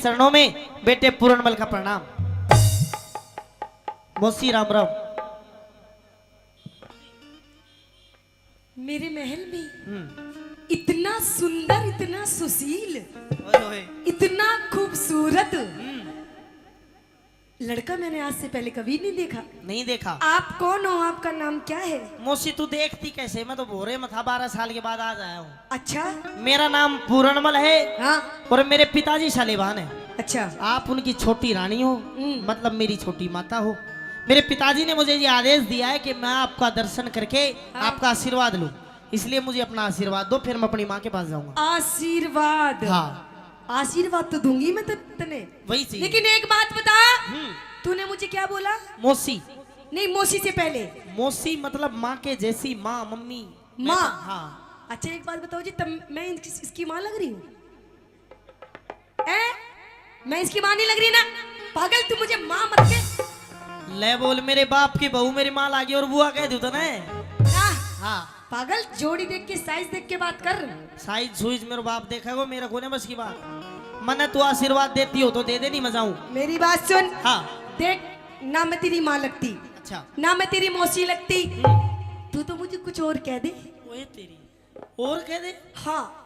चरणों में बेटे पूर्णमल का प्रणाम। मौसी राम राम। मेरे महल में इतना सुंदर, इतना सुशील, इतना खूबसूरत लड़का मैंने आज से पहले कभी नहीं देखा। नहीं देखा। आप कौन हो? आपका नाम क्या है? मौसी तू देखती कैसे, मैं तो भोरे में था, 12 साल के बाद आज आया हूँ। अच्छा, मेरा नाम पूर्णमल है। हाँ। और मेरे पिताजी शालिवान है। अच्छा, आप उनकी छोटी रानी हो, मतलब मेरी छोटी माता हो। मेरे पिताजी ने मुझे ये आदेश दिया है कि मैं आपका दर्शन करके आपका आशीर्वाद लूं, इसलिए मुझे अपना आशीर्वाद दो, फिर मैं अपनी माँ के पास जाऊंगा। आशीर्वाद? हाँ, आशीर्वाद तो दूंगी मैं तने, वही चीज। लेकिन एक बात बता, तूने मुझे क्या बोला? मौसी। नहीं, मौसी से पहले मौसी मतलब माँ के जैसी, माँ, मम्मी, माँ। हाँ। अच्छा एक बात बताओ जी, तब मैं इसकी माँ लग रही हूँ? मैं इसकी माँ नहीं लग रही ना? पागल, तू मुझे माँ मत के। ले बोल, मेरे बाप की बहू मेरी माँ लागी और बुआ कह दू तो ना। हाँ, पागल, जोड़ी देख के, साइज देख के बात कर। साइज सुइज मेरे बाप देखेगा, मेरा कोने बस की बात। मने तू आशीर्वाद देती हो तो दे दे, नहीं मजाऊं। मेरी बात सुन। हाँ। देख, ना मैं तेरी माँ लगती, अच्छा, ना मैं तेरी मौसी लगती, तू तो मुझे कुछ और कह दे। ओए तेरी, और कह दे। हाँ,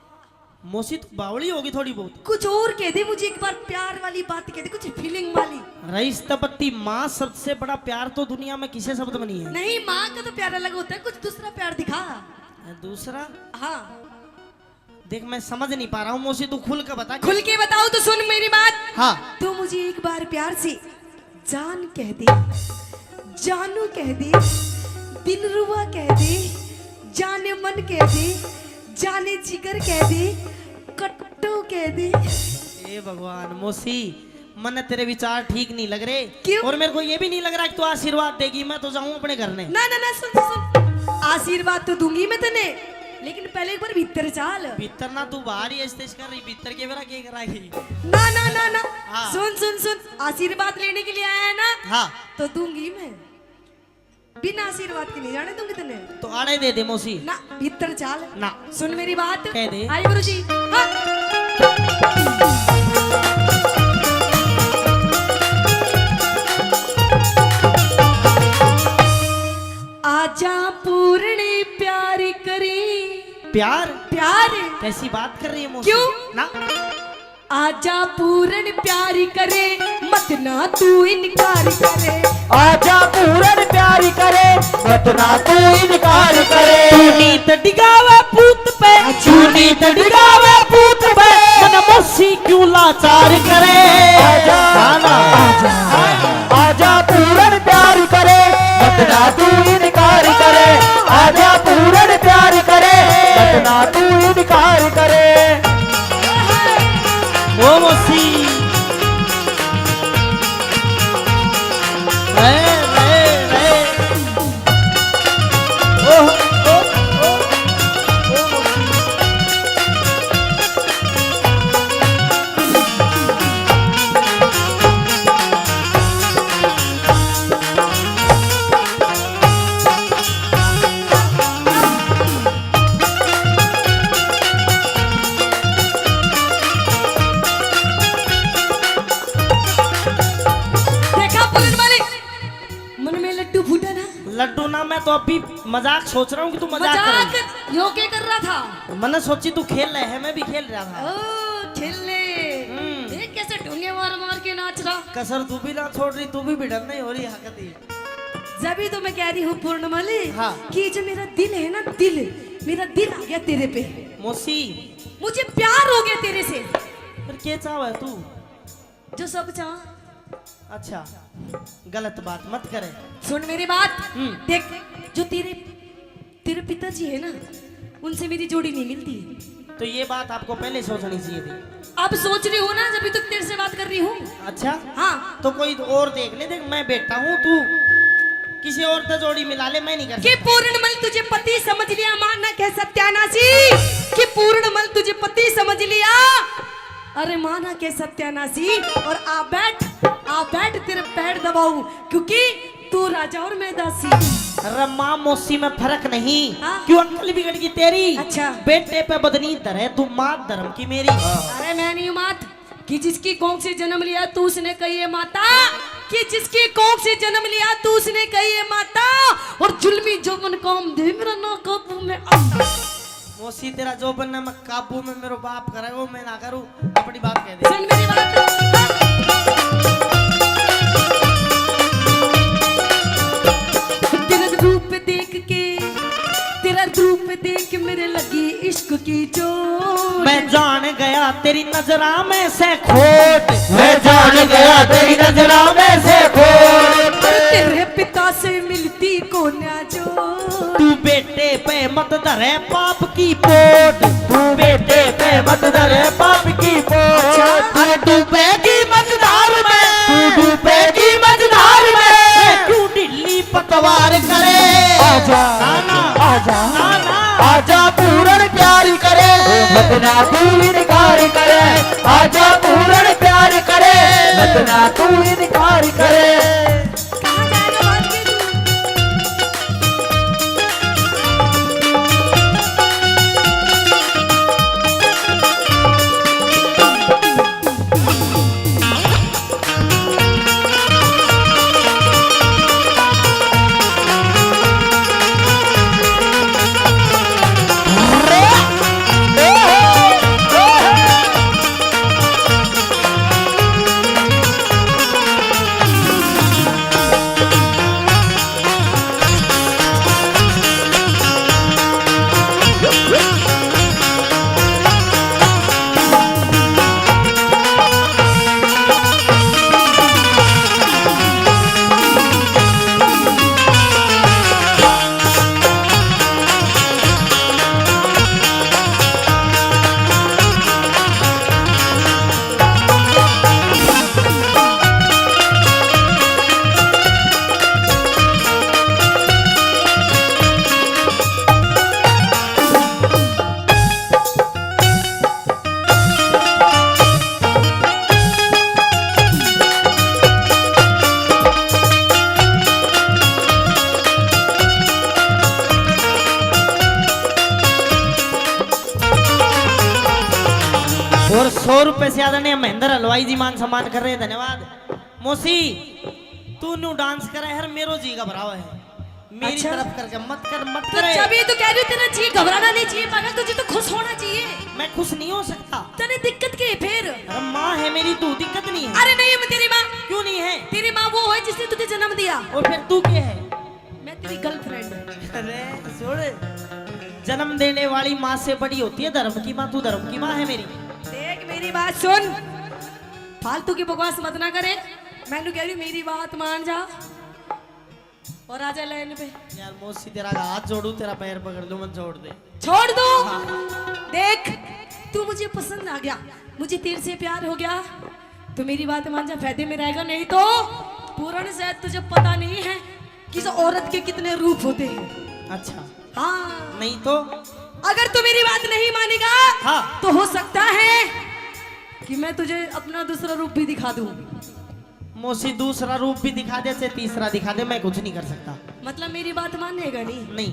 मौसी तू बावली होगी थोड़ी बहुत। कुछ और कह दे मुझे, एक बार प्यार वाली बात कह दे, कुछ फीलिंग वाली। रईस तपत्ती, माँ सबसे बड़ा प्यार तो दुनिया में किसे शब्द में नहीं है। नहीं, माँ का तो प्यार अलग होता है, कुछ दूसरा प्यार दिखा। दूसरा? हाँ, देख मैं समझ नहीं पा रहा हूँ मौसी, तू खुल कर बता। खुल के बताओ तो सुन मेरी बात। हाँ। तू मुझे एक बार प्यार से जान कह दे, जानू कह दे, दिलरुबा कह दे, जाने मन कह दे, जाने जिगर कह दे, कट्टो कह दे। ए भगवान मौसी, मन तेरे विचार ठीक नहीं लग रहे। क्यों? और मेरे को ये भी नहीं लग रहा कि तू आशीर्वाद देगी। मैं तो जाऊं अपने घर में। ना ना ना, सुन सुन, आशीर्वाद तो दूंगी मैं तने, लेकिन पहले एक बार भीतर चाल। भीतर ना, तू बाहर ही ऐसे कर रही, भीतर के बेरा क्या कराएगी? ना ना ना ना, हाँ। सुन सुन सुन, आशीर्वाद लेने के लिए आया है ना? हाँ। तो दूंगी मैं, बिना आशीर्वाद के नहीं जाने दूंगी तने। तो आड़े दे दे मौसी। ना, भीतर चाल ना। सुन मेरी बात। कह दे। आई गुरु जी। हाँ। आजा पूर्ण प्यार करे। प्यार? प्यार? कैसी बात कर रही है मौसी? क्यों? ना। आजा पूर्ण प्यार करे, मत ना तू इनकार करे। आजा पूरन प्यारी करे, मत ना तू इनकार करे। नीत डिगावे पूत पे, नीत डिगावे पूत पे, मन मौसी क्यों लाचार करे? आजा आजा आजा पूरन प्यारी करे, मत ना तू इनकार करे। आजा पूरन प्यारी करे, मत ना तू इनकार करे। ओ मौसी, लड्डू ना, मैं तो अभी मजाक सोच रहा हूँ कि तू मजाक कर। यो क्या कर रहा था? मैंने सोची तू खेल रहे है, मैं भी खेल रहा था। ओ खेलने, देख कैसे ढूंगे मार मार के नाच रहा। कसर तू भी ना छोड़ रही, तू भी भिड़न नहीं हो रही हकती। जब तो मैं कह रही हूँ पूर्णमली, हाँ। कि जो मेरा दिल है ना, दिल, मेरा दिल आ गया तेरे पे। मौसी, मुझे प्यार हो गया तेरे से। फिर क्या चाह तू? जो सब चाह। अच्छा, गलत बात मत करे। सुन मेरी बात। देख, जो तेरे पिताजी है ना, उनसे मेरी जोड़ी नहीं मिलती। तो ये बात आपको पहले सोचनी चाहिए थी। अब सोच रही हो ना, जब तक तेरे से बात कर रही हूँ। अच्छा, हाँ। तो कोई और देख ले। देख मैं बेटा हूँ, तू किसी और से जोड़ी मिला ले, मैं नहीं कर कि सकता। पूर्णमल तुझे पति समझ लिया, माना कह सत्यानाशी। कि पूर्णमल तुझे पति समझ लिया, अरे माना के सत्यानाशी। और आ बैठ तेरे पैर दबाऊं, क्योंकि तू राजा और मैं दासी। अरे माँ मौसी में फर्क नहीं। हाँ? क्यों अक्ल बिगड़ गई तेरी? अच्छा। बेटे पे बदनी धरे, तू मात धर्म की मेरी। अरे मैं नहीं मात, कि जिसकी कोख से जन्म लिया तू उसने कही है माता, कि जिसकी कोख से जन्म लिया तू उसने कही है माता, और जुल्मी जोबन काम दे मेरा ना काबू में आता। मौसी तेरा जो बनना मैं काबू में मेरे बाप करे वो मैं ना करूं, अपनी बात कह दे। सुन मेरी बात, तेरा रूप देख के, तेरा रूप देख के मेरे लगी इश्क की चोट। मैं जान गया तेरी नजरा में से खोट, मैं जान गया तेरी नजरा में से खोट। तेरे पिता से मिलती को ना जो, तू बेटे पे मत धरे पाप की पोट, तू बेटे पे मत धरे पाप की पोट। अरे डूबेगी मझधार में, तू डूबेगी मझधार में, क्यों ढिल्ली पतवार करे। आजा नाना, आजा नाना। आजा पूर्ण प्यार करे, मत ना तू इनकार करे। आजा पूर्ण प्यार करे, मत ना तू इनकार करे। कहाँ जाएगा बात के तू? और 100 रुपए से ज्यादा नहीं महेंद्र हलवाई जी मान सम्मान कर रहे हैं, धन्यवाद। मौसी तू न्यू डांस करे हर मेरो जी घबरावा है, मेरी अच्छा? तरफ करके मत कर मत तो करे। जब ये तो कह रही हूँ तेरा जी घबराना नहीं चाहिए पागल, तुझे तो खुश होना चाहिए। मैं खुश नहीं हो सकता। तेरी दिक्कत क्या है फिर? अरे माँ है मेरी, तू दिक्कत नहीं है। अरे नहीं मैं तेरी माँ, क्यों नहीं है? तेरी माँ वो है जिसने तुझे जन्म दिया। और फिर तू क्या है? मैं तेरी गर्लफ्रेंड। अरे सुन, जन्म देने वाली माँ से बड़ी होती है धर्म की माँ, तू धर्म की माँ है मेरी। देख मेरी बात सुन, फालतू की बकवास मत ना करे। मैंने कह रही हूँ मेरी बात मान जा और आजा लाइन पे। यार मौसी तेरा हाथ जोड़ू, तेरा पैर पकड़ लूं, मत छोड़ दे। छोड़ दो। देख तू मुझे पसंद आ गया, मुझे तेरे से प्यार हो गया, तो मेरी बात मान जा, फायदे में रहेगा। नहीं तो पूर्ण शायद तुझे पता नहीं है कि इस औरत के कितने रूप होते हैं। अच्छा हाँ नहीं तो? अगर तू मेरी बात नहीं मानेगा हाँ तो हो सकता है कि मैं तुझे अपना दूसरा रूप भी दिखा दूं। मौसी दूसरा रूप भी दिखा दे, से तीसरा दिखा दे, मैं कुछ नहीं कर सकता। मतलब मेरी बात मानेगा नहीं? नहीं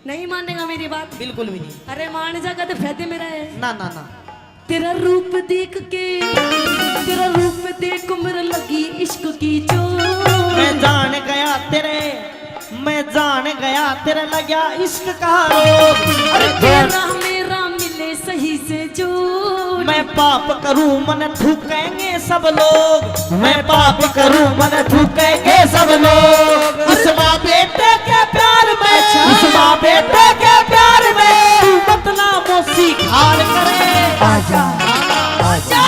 नहीं मानेगा मेरी बात? बिल्कुल भी नहीं। अरे मान जा तो फायदे में रहे। ना ना ना। तेरा रूप देख के, तेरा रूप देख मेरा लगी इश्क की चोट। मैं जान गया तेरे, मैं जान गया तेरे लगा इश्क का रोग। अरे तेरा मेरा मिले सही से जो, मैं पाप करूं मन थूकेंगे सब लोग, मैं पाप करूं मन थूकेंगे सब लोग। उस माँ बेटे के प्यार में, उस माँ बेटे के प्यार में, तू मत ना मौसी खाल करे। आजा आजा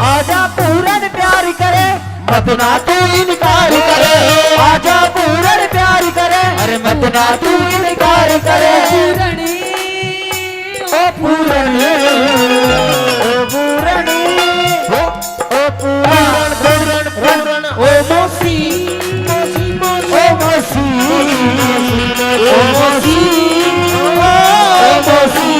आजा पूर्ण प्यार करे, मत ना तू इनकार करे। आजा पूर्ण प्यार करे, अरे मत ना तू इनकार करे। पूरणी ओ पूरणी, ओ पूरणी, ओ पूरण पूरण, ओ मौसी मौसी मौसी, ओ मौसी, ओ मौसी, ओ मौसी।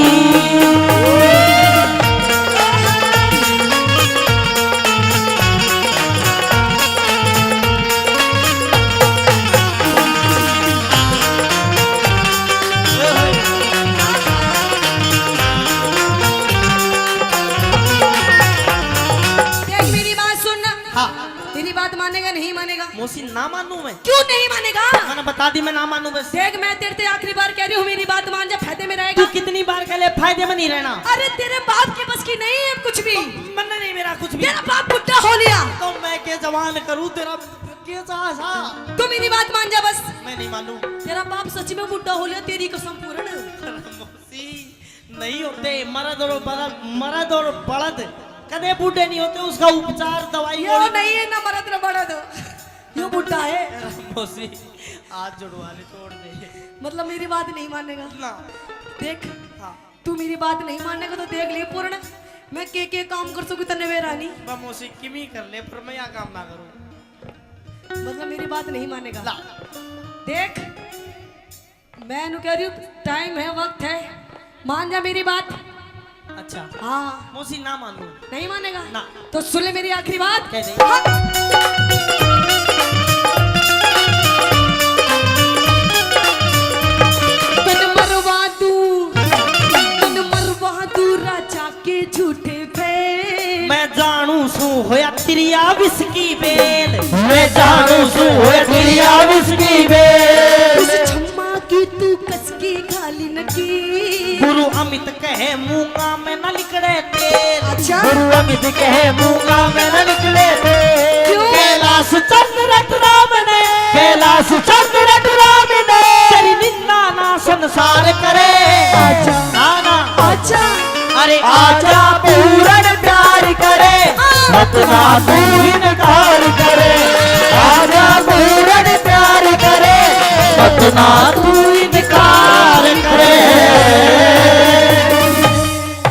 नहीं मानेगा? मौसी ना मानू मैं? क्यों नहीं मानेगा? मैंने बता दी मैं ना मानू बस। देख मैं तेरे से आखिरी बार कह रही हूँ, मेरी बात मान जा, फायदे में तू रहेगा। कितनी बार कह ले फायदे में नहीं रहना। अरे तेरे बाप के बस की नहीं है कुछ भी। मन नहीं मेरा कुछ भी। तेरा बाप बुढ़ा हो लिया तो मैं के जवान करूँ तेरा कैसा सा? तू मेरी बात मान जा बस। मैं नहीं मानू। तेरा बाप सच में बुढ़ा हो लिया, तेरी कसम पूर्ण। मौसी नहीं होते मर्द और बड़द कदे बूढ़े नहीं होते, उसका उपचार दवाई ये नहीं है ना मर्द न बड़द, ये बुढ़ा है। मौसी आज जुड़वाने छोड़ दे। मतलब मेरी बात नहीं मानेगा ना। देख हाँ तू मेरी बात नहीं मानेगा तो देख ले पूर्ण, मैं के काम कर सकूं तने वे रानी। मैं मौसी किमी कर ले पर मैं यहाँ काम ना करूँ। मतलब मेरी बात नहीं मानेगा। ला। देख मैं नु कह रही हूँ, टाइम है, वक्त है, मान जा मेरी बात। अच्छा हाँ मौसी ना मानू। नहीं मानेगा ना। तो सुन ले मेरी आखिरी बात। कह दे। हाँ। तन मरवा दू राजा के झूठे फेल। मैं जानू सू होया तिरिया विस्की बेल। मैं जानू सू होया तिरिया विस्की बेल। उस छम्मा की तू कसकी खाली नकी। गुरु अमित कहे मूंगा में न निकले तेल। अच्छा गुरु अमित कहे मूंगा में न निकले थे। क्यों? कैलाश चंद्र रट राम ने, कैलाश चंद्र रट राम ने। तेरी निंदा ना संसार करे। अच्छा ना ना अच्छा अरे आजा पूर्ण प्यार करे, मत ना तू इनकार करे। आजा पूर्ण प्यार करे, मत ना तू इनकार करे।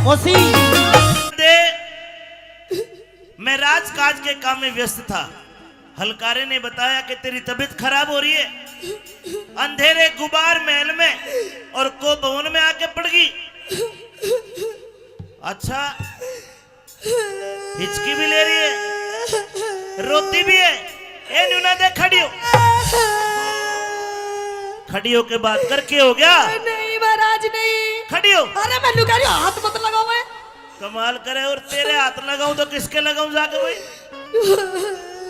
मौसी दे मैं राजकाज के काम में व्यस्त था। हलकारे ने बताया कि तेरी तबीयत खराब हो रही है, अंधेरे गुबार महल में और को भवन में आके पड़ गई। अच्छा हिचकी भी ले रही है, रोती भी है। ए न्यूना दे, खड़ी हो। खड़ी हो के बात कर, के हो गया? नहीं महाराज नहीं। खड़ी हो। अरे मैं लुका रही हूँ, हाथ मत लगाओ। मैं कमाल करे, और तेरे हाथ लगाऊं तो किसके लगाऊं जाके भाई?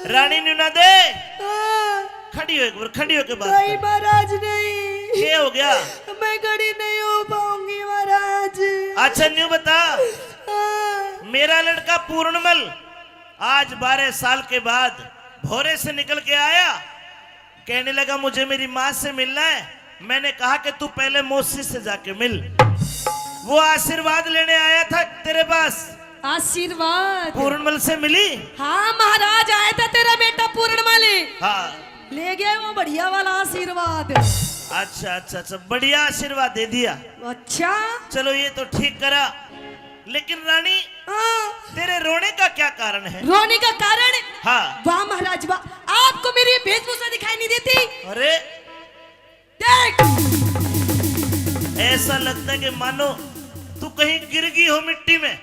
रानी न्यूना दे, खड़ी हो एक बार, खड़ी हो के बात नहीं कर। महाराज नहीं। क्या हो गया? मैं खड़ी नहीं हो पाऊंगी महाराज। अच्छा न्यू बता, मेरा लड़का पूर्णमल आज 12 साल के बाद भोरे से निकल के आया, कहने लगा मुझे मेरी माँ से मिलना है। मैंने कहा कि तू पहले मौसी से जाके मिल। वो आशीर्वाद लेने आया था तेरे पास। आशीर्वाद पूर्णमल से मिली? हाँ महाराज, आया था तेरा बेटा पूर्णमल, हाँ। ले गया वो बढ़िया वाला आशीर्वाद। अच्छा अच्छा अच्छा, बढ़िया आशीर्वाद दे दिया। अच्छा चलो ये तो ठीक करा, लेकिन रानी हाँ। तेरे रोने का क्या कारण है? रोने का कारण? हाँ। वाह महाराज वाह, आपको मेरी वेशभूषा दिखाई नहीं देती? अरे देख ऐसा लगता है कि मानो तू कहीं गिर गई हो मिट्टी में।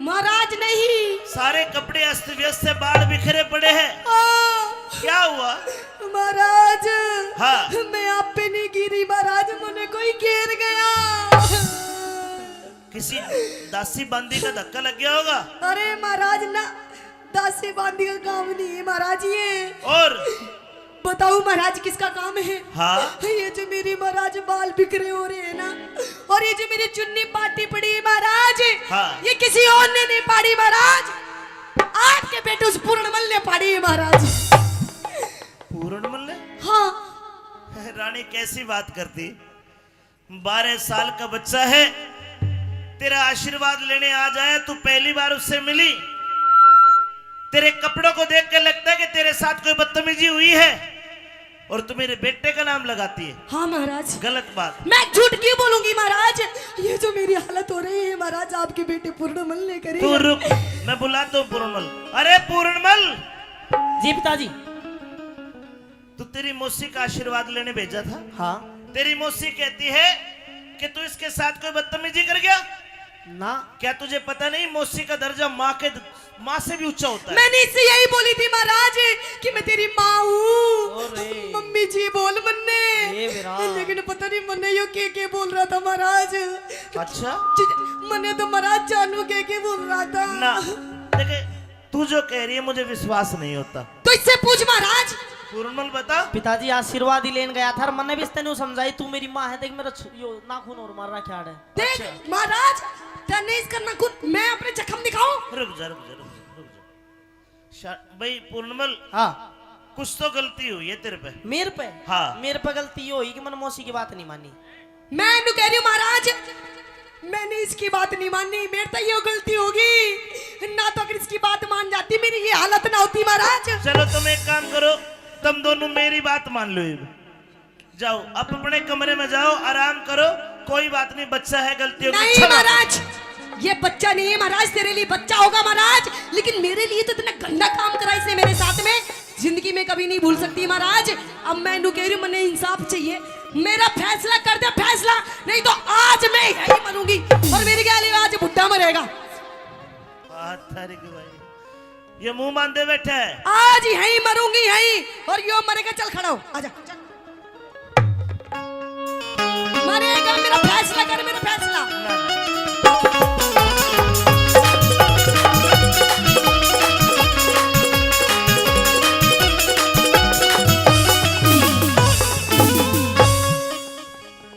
महाराज नहीं। सारे कपड़े अस्त व्यस्त से, बाढ़ बिखरे पड़े हैं। क्या हुआ? महाराज हाँ। मैं आप पे नहीं गिरी महाराज, मुझे कोई घेर गया। किसी दासी बांदी का धक्का लग गया होगा। अरे महाराज ना, दासी बांदी का काम नहीं है महाराज ये। और बताओ महाराज किसका काम है? हाँ। ये जो मेरी महाराज बाल बिखरे हो रहे हैं ना, और ये जो मेरी चुन्नी पाटी पड़ी है महाराज, हाँ। ये किसी और ने नहीं पाड़ी महाराज, आपके बेटे उस पूर्णमल ने पाड़ी है महाराज। पूर्णमल ने? हाँ। रानी कैसी बात करती, 12 साल का बच्चा है, तेरा आशीर्वाद लेने आ जाए, तू पहली बार उससे मिली। तेरे कपड़ों को देख के लगता है कि तेरे साथ कोई बदतमीजी हुई है, और तू मेरे बेटे का नाम लगाती है। हाँ महाराज। गलत बात। मैं झूठ क्यों बोलूंगी महाराज? ये जो मेरी हालत हो रही है महाराज, आपके बेटे पूर्णमल ने करी। तू रुक, मैं बुलाता हूँ पूर्णमल। अरे पूर्णमल। जी पिताजी। तू तेरी मौसी का आशीर्वाद लेने भेजा था। हाँ। तेरी मौसी कहती है कि तू इसके साथ कोई बदतमीजी कर गया। ना। क्या तुझे पता नहीं मौसी का दर्जा माँ से भी ऊंचा होता है? मैंने इससे यही बोली थी महाराज कि मैं तेरी माँ हूँ। अरे। मम्मी जी बोल मन्ने, ए बेरा। लेकिन पता नहीं मन्ने यो के बोल रहा था महाराज। अच्छा। मन्ने तो महाराज जानू के बोल रहा था। ना देखे, तू जो कह रही है मुझे विश्वास नहीं होता। तो इससे पूछ महाराज। पूर्णमल बता। पिताजी आशीर्वाद ही लेन गया था और मैंने भी तेन समझाई तू मेरी माँ है, देख मेरा यो नाखून और मार रहा क्या है। देख महाराज, तने इसका नाखून मैं अपने जख्म दिखाऊं? रुक जा। भाई पूर्णमल, हाँ कुछ तो गलती हुई है तेरे पे। मेरे पे? हाँ। मेरे पे गलती ये हुई कि मैंने मौसी की बात नहीं मानी। मैं इन्हें कह रही हूँ महाराज, मैंने इसकी बात नहीं मानी, मेरे तो ये गलती होगी ना, तो अगर इसकी बात मान जाती मेरी ये हालत ना होती महाराज। चलो तुम एक काम करो, तुम दोनों मेरी बात मान लो। जाओ अब अपने कमरे में जाओ, आराम करो, कोई बात नहीं, बच्चा है, गलती होगी। नहीं महाराज, ये बच्चा नहीं है महाराज, तेरे लिए बच्चा होगा महाराज, लेकिन मेरे लिए तो इतना गंदा काम करा इसने मेरे साथ में, जिंदगी में कभी नहीं भूल सकती महाराज। अब मैं इन्हें कह रही हूँ, मैंने इंसाफ चाहिए, मेरा फैसला कर दे फैसला, नहीं तो आज मैं यही मरूंगी और मेरे क्या लिए आज बुढ़ा मरेगा। भाई ये मुंह बांधे बैठा है। आज यही मरूंगी यही, और यो मरेगा। चल खड़ा हो, आजा। मरेगा, मेरा फैसला कर, मेरा फैसला।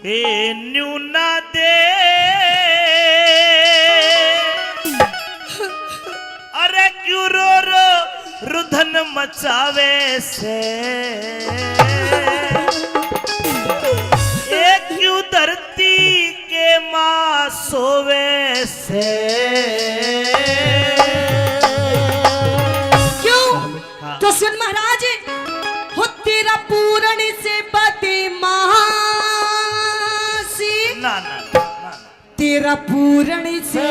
न्यूना दे अरे क्यों रो रुधन मचावे से, एक क्यों धरती के माँ सोवे से। क्यों? हाँ। तो सुन महाराज, हो तेरा पूर्ण से बदमाशी, ना तेरा पूर्ण से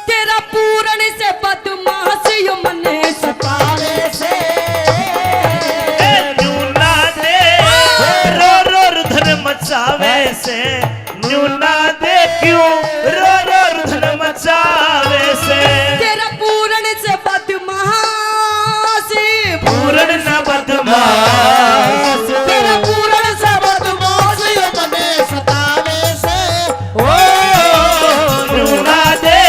तेरा पूर्ण से बदमाशी यो मने सतावे से। न्यूना दे रो रुधन मचावे से, न्यूना दे क्यों रो रुधन मचावे से। तेरा पूर्ण से बदमाशी, पूर्ण न बदमाश, तेरा पूर्ण से बदमाशी यो मने सतावे से। ओ न्यूना दे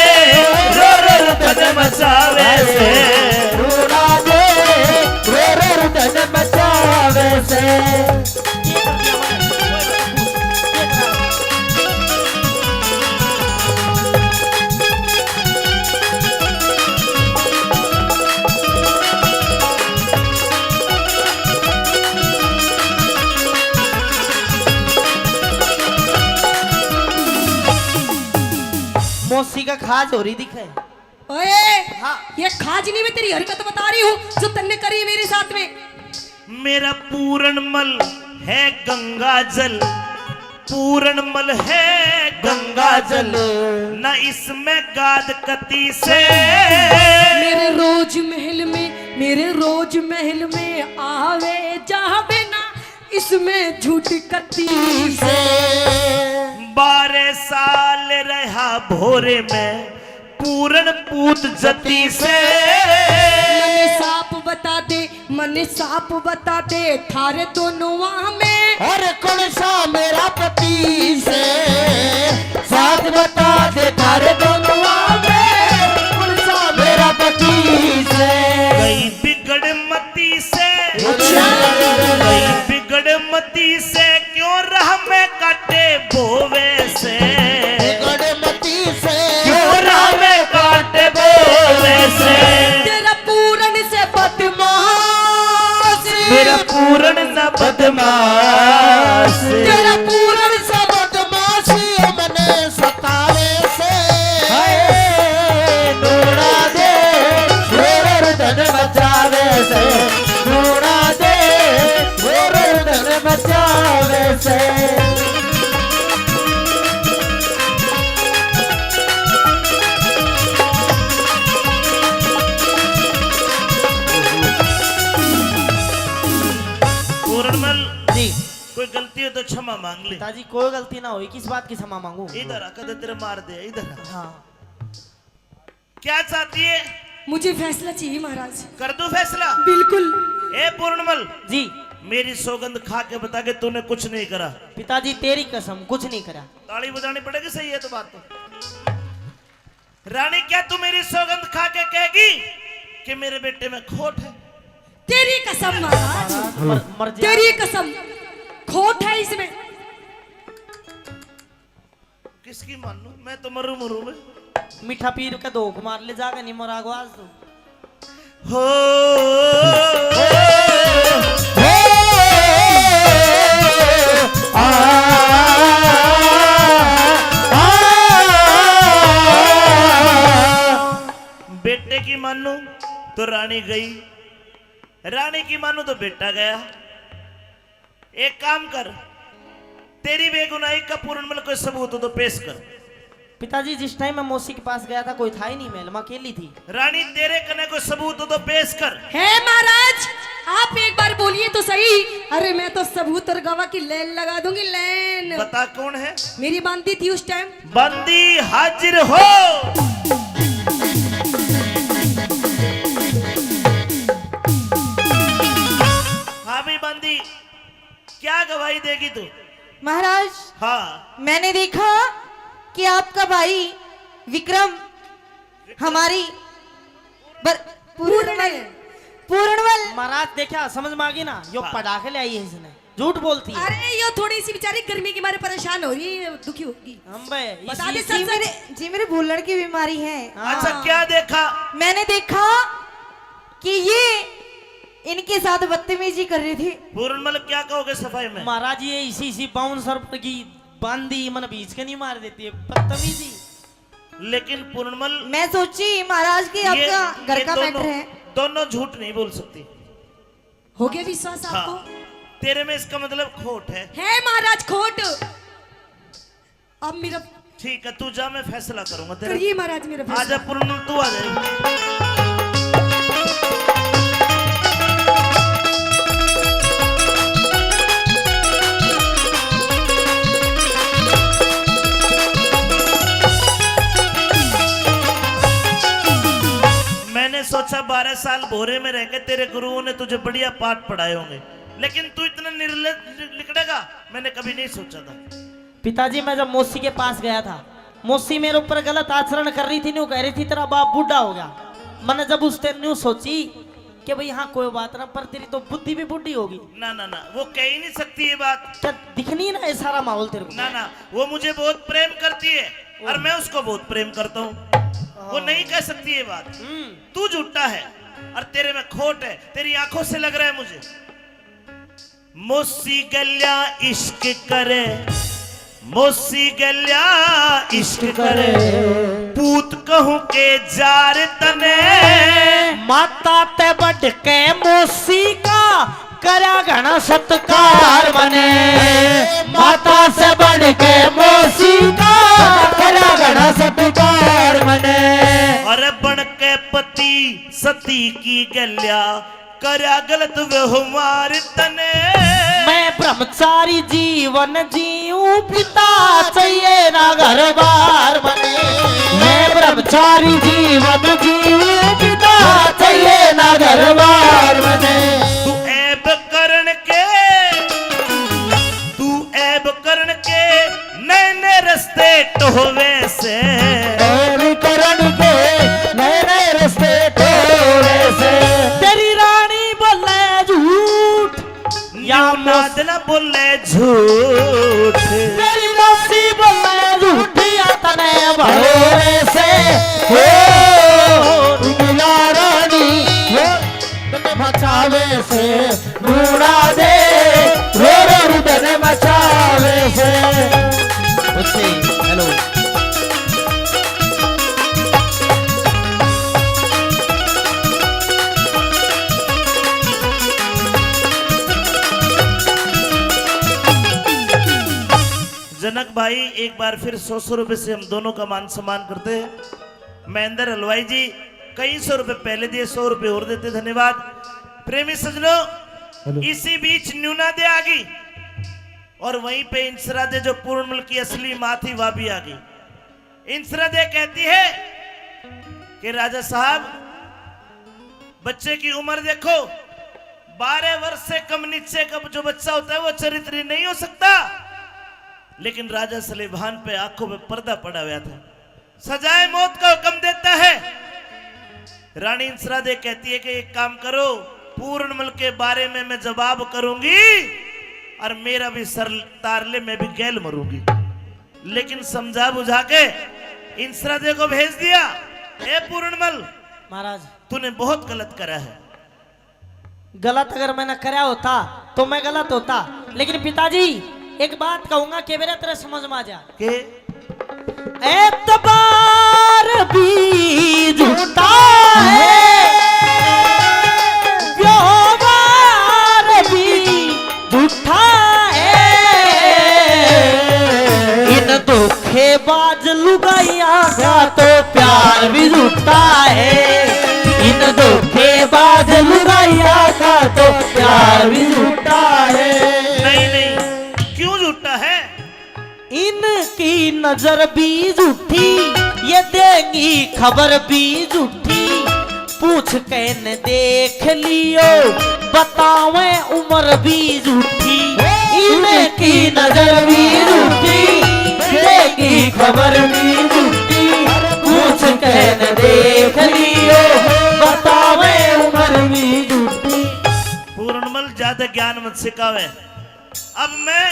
रो रुधन मचावे से, रूड़ा दे रो रुदन मचावे से। मौसी का खाज हो रही दिखे। ओए, हाँ। ये खाजनी में तेरी हरकत बता रही हूँ जो तन्ने करी मेरे साथ में। मेरा पूरणमल है गंगा जल, पूरणमल है गंगा जल, न इसमें गाद कती से। मेरे रोज महल में आवे जावे ना, इसमें झूठ कती से। 12 साल रहा भोरे में पूरण पूत जती से। मने साप बता दे थारे दोनों में, और कौन सा मेरा पति से, साथ बता दे थारे दोनों में, कौन सा मेरा पति से। गई बिगड़ मती से, गई बिगड़ मती से, क्यों राह में काटे बोवे से। गड़मती से क्यों राह में काटे बोवे से। तेरा पूर्ण से बदमाश, मेरा पूरण न बदमाश, तेरा पूर्ण से बदमाशी मने सतावे से। रूड़ा दे रो रुदन मचावे से, रूड़ा दे रो रुदन मचावे से। पूरणमल जी कोई गलती हो तो क्षमा मांग ले। पिताजी कोई गलती ना हुई, किस बात की क्षमा मांगू? इधर आकर तेरे मार दे, इधर आ। हाँ क्या चाहती है? मुझे फैसला चाहिए महाराज। कर दो फैसला। बिल्कुल। ए पूर्णमल, जी मेरी सौगंध खा के बता के तूने कुछ नहीं करा। पिताजी तेरी कसम कुछ नहीं करा। ताली बजानी पड़ेगी, सही है तो बात तो। रानी क्या तू मेरी सौगंध खा के कहेगी कि मेरे बेटे में खोट है? तेरी कसम महाराज, मर जा। तेरी कसम, खोट है इसमें। किसकी मान लूं? मैं तो मरू मरू में। मीठा पीर के दो कुमार ले जाकर नहीं मरा आज तो। हो बेटे की मानू तो रानी गई, रानी की मानू तो बेटा गया। एक काम कर, तेरी बेगुनाही का पूर्णमल कोई सबूत हो तो पेश कर। पिताजी जिस टाइम मैं मौसी के पास गया था कोई था ही नहीं, महल में अकेली थी। रानी तेरे कने कोई सबूत हो तो पेश कर। है महाराज, आप एक बार बोलिए तो सही। अरे मैं तो सबूत और गवाह की लाइन लगा दूंगी, लाइन। बता कौन है? मेरी बांधी थी उस टाइम। बंदी हाजिर हो। हाँ भी बंदी, क्या गवाही देगी तू? महाराज, हाँ मैंने देखा कि आपका भाई विक्रम हमारी पूर्णवल। महाराज देखा समझ में आ गई ना, यो हाँ। पटाखे ले आई है इसने, झूठ बोलती है। अरे ये थोड़ी सी बेचारी गर्मी के मारे परेशान हो रही है, दुखी होगी। हम बे बता दे इसी- सच सच। जी मेरे भूलड़ की बीमारी है। हाँ। अच्छा क्या देखा? मैंने देखा कि ये इनके साथ बदतमीजी कर रही थी। पूर्णमल क्या कहोगे सफाई में? महाराज ये इसी बाउंसर की बांदी मन बीच के नहीं मार देती है, बदतमीजी। लेकिन पूर्णमल मैं सोची महाराज की आपका घर का मैटर है। दोनों झूठ नहीं बोल सकती। हो गया विश्वास आपको? हाँ, तेरे में इसका मतलब खोट है। है महाराज खोट। अब मेरा ठीक है, तू जा, मैं फैसला करूंगा तेरा। करिए महाराज मेरा फैसला। आजा पूर्णमल, तू आ जा। मैंने सोचा 12 साल भोरे में रह के तेरे गुरुओं ने तुझे बढ़िया पाठ पढ़ाए होंगे, लेकिन तू इतना निर्लज निकलेगा मैंने कभी नहीं सोचा था। पिताजी मैं जब मौसी के पास गया था, मौसी मेरे ऊपर गलत आचरण कर रही थी, न्यू कह रही थी तेरा बाप बूढ़ा हो गया। मैंने जब उस टाइम न्यू सोची कि भाई हाँ कोई बात ना, पर तेरी तो बुद्धि भी बुढ़ी होगी। ना ना ना, वो कह ही नहीं सकती ये बात। क्या दिखनी ना ये सारा माहौल तेरे को? ना ना, वो मुझे बहुत प्रेम करती है और मैं उसको बहुत प्रेम करता हूँ। वो नहीं कह सकती ये बात। तू झूठा है और तेरे में खोट है, तेरी आंखों से लग रहा है मुझे। मौसी गल्या इश्क करे, मौसी गल्या इश्क करे, पूत कहूं के जार तने। माता ते बढ़ के मौसी का करा घना सत्कार बने, माता से बढ़ के मौसी का करा घना सत्कार मने। और बन के पति सती की गल्या करा गलत व्यवहार तने। मैं ब्रह्मचारी जीवन जीऊं, पिता चाहिए ना घर बार बने। मैं ब्रह्मचारी जीवन जीऊं, पिता चाहिए ना घर बार मने। तू ऐब करण के, तू ऐब करण के नए नए रस्ते टोवे से। ऐब करण के नए नए रस्ते टोवे से। तेरी रानी बोले झूठ या नाद न बोले झूठ। तेरी मौसी बोले झूठ या तने भरोरे से हो मिला रानी, हो तने मचावे से ढूंढा दे, रो रो तने मचावे से। हेलो जनक भाई, एक बार फिर 100 रुपए से हम दोनों का मान सम्मान करते हैं। महेंद्र हलवाई जी कई 100 रुपए पहले दिए, 100 रुपए और देते, धन्यवाद। प्रेमी सजनों, इसी बीच न्यूना दे आ गई और वहीं पे इंसरा दे जो पूर्णमल की असली माँ थी वह भी आ गई। इंसरा दे कहती है कि राजा साहब बच्चे की उम्र देखो, 12 वर्ष से कम नीचे का जो बच्चा होता है वो चरित्र नहीं हो सकता। लेकिन राजा सलेभान पे आंखों पे पर्दा पड़ा हुआ था, सजाए मौत का हुक्म देता है। रानी इंसरादे कहती है कि एक काम करो, पूर्णमल के बारे में मैं जवाब करूंगी और मेरा भी सर तारले में भी गैल मरूंगी। लेकिन समझा बुझा के इंसरादे को भेज दिया, ए पूर्णमल महाराज तूने बहुत गलत करा है। गलत अगर मैंने करा होता तो मैं गलत होता, लेकिन पिताजी एक बात कहूंगा कि मेरे तरह समझ में आ जा के एतबार भी झूठा है, व्यवहार भी झूठा है, इन धोखेबाज लुगाइया का तो प्यार भी झूठा है, इन धोखेबाज लुगाइया का तो प्यार भी झूठा है। नहीं नहीं, क्यों झूठा है? इनकी नजर भी झूठी, ये देंगी खबर भी झूठी, पूछ के न देख लियो बतावे उम्र भी झूठी, इनकी नजर भी झूठी, देंगी खबर भी झूठी, पूछ के न देख लियो बतावे उम्र भी झूठी। पूर्णमल ज्यादा ज्ञान मत सिखावे, अब मैं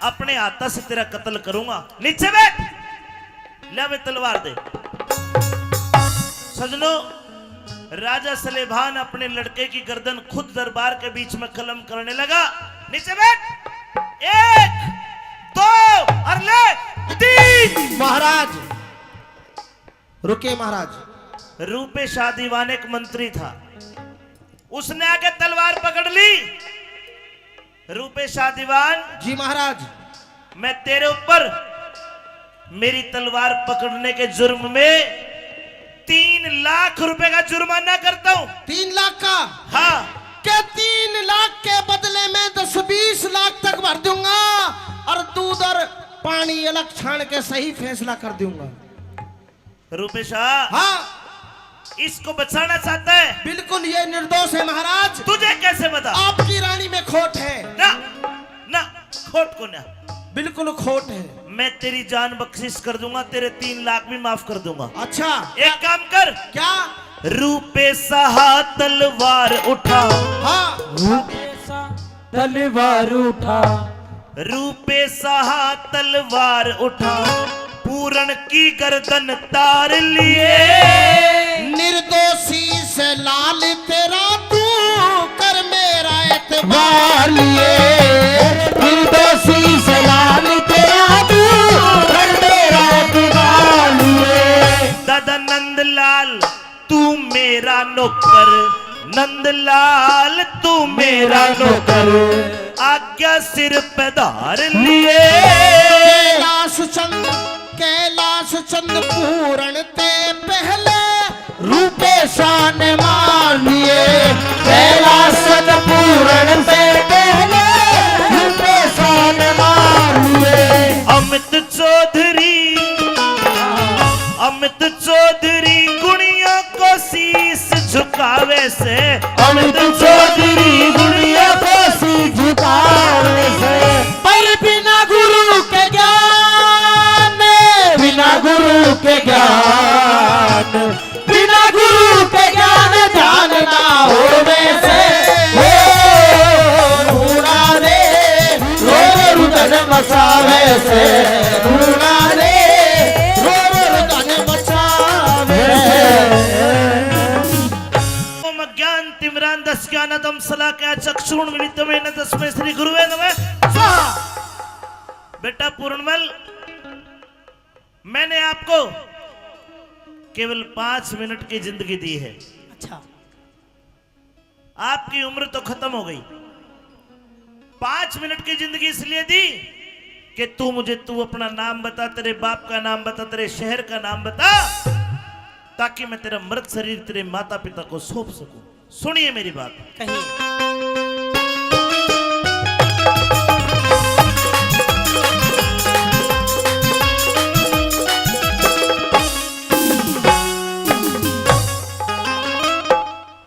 अपने हाथा से तेरा कत्ल करूंगा। नीचे बैठ, ले बे तलवार दे। सजनों, राजा सलेभान अपने लड़के की गर्दन खुद दरबार के बीच में कलम करने लगा। नीचे बैठ, 1 2 और ले 3। महाराज रुके महाराज। रूपे शाह दीवान एक मंत्री था, उसने आके तलवार पकड़ ली। रूपे शाह दीवान, जी महाराज। मैं तेरे ऊपर मेरी तलवार पकड़ने के जुर्म में 3 लाख रुपए का जुर्माना करता हूं। 3 लाख का? हाँ। के 3 लाख के बदले में 10-20 लाख तक भर दूंगा और दूध और पानी अलग छान के सही फैसला कर दूंगा। रूपे शाह, हाँ इसको बचाना चाहता है? बिल्कुल, ये निर्दोष है महाराज। तुझे कैसे बता? आपकी रानी में खोट है। ना ना, खोट को ना, बिल्कुल खोट है। मैं तेरी जान बख्शिश कर दूंगा, तेरे 3 लाख भी माफ कर दूंगा। अच्छा, एक काम कर। क्या? रूपे साहा तलवार उठा। हाँ, तलवार उठा, रूपे साहा तलवार उठा, पूरण की गर्दन तार लिए। निर्दोषी से लाल तेरा तू कर मेरा एतबार लिए। निर्दोषी से लाल तेरा तू कर मेरा एतबार लिए। दादा नंदलाल तू मेरा नौकर, नंदलाल तू मेरा नौकर, आज्ञा सिर पे धार लिए। कैलाश चंद पूरण ते पहले रूपे शान मान लिए। कैलाश चंद पूरण से पहले रूपे शान मान लिए। अमित चौधरी गुणियों को शीश झुकावे से। अमित चौधरी गुड़िया को सी झुकावे से। पर बिना गुरु के ज्ञान, बिना गुरु के ज्ञान, बिना गुरु के ज्ञान ध्यान ना हो वैसे। रूणा रे रो रुदन मचावे से। रूणा रे रो रुदन मचावे से। ओम ज्ञान तिमरान दस ज्ञानदम सलाकया चक्षुण विविधमे न तस्मै श्री गुरुवे नमः स्वाहा। बेटा पूर्णमल, मैंने आपको केवल 5 मिनट की जिंदगी दी है। अच्छा, आपकी उम्र तो खत्म हो गई। 5 मिनट की जिंदगी इसलिए दी कि तू अपना नाम बता, तेरे बाप का नाम बता, तेरे शहर का नाम बता, ताकि मैं तेरा मृत शरीर तेरे माता पिता को सौंप सकूं। सुनिए मेरी बात। कहिए।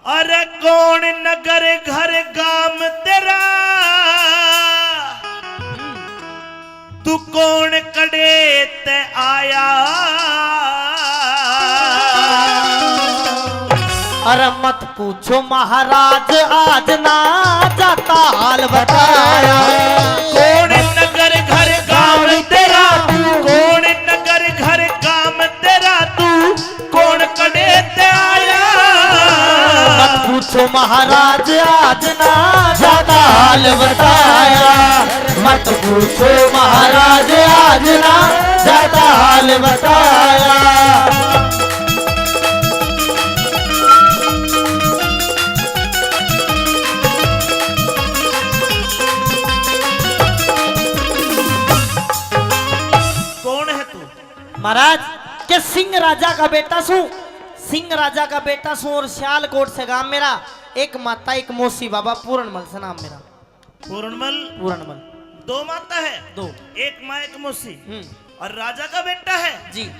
अरे कौन नगर घर गाम तेरा, तू कौन कड़े ते आया। अरे मत पूछो महाराज आज ना जाता हाल बताया। कौन नगर घर गांव तेरा तू, कौन नगर घर गांव तेरा तू, कौन कड़े ते आया। मत पूछो महाराज आज ना जाता हाल बताया। मत पूछो महाराज आज ना जाता हाल बताया। कौन है तू? महाराज के सिंह राजा का बेटा सू, सिंह राजा का बेटा सू और सियालकोट से गांव मेरा। एक माता एक मौसी बाबा पूरणमल से नाम मेरा। पूरणमल। पूरणमल दो माता है? दो। एक माँ एक मौसी और राजा का बेटा है जी।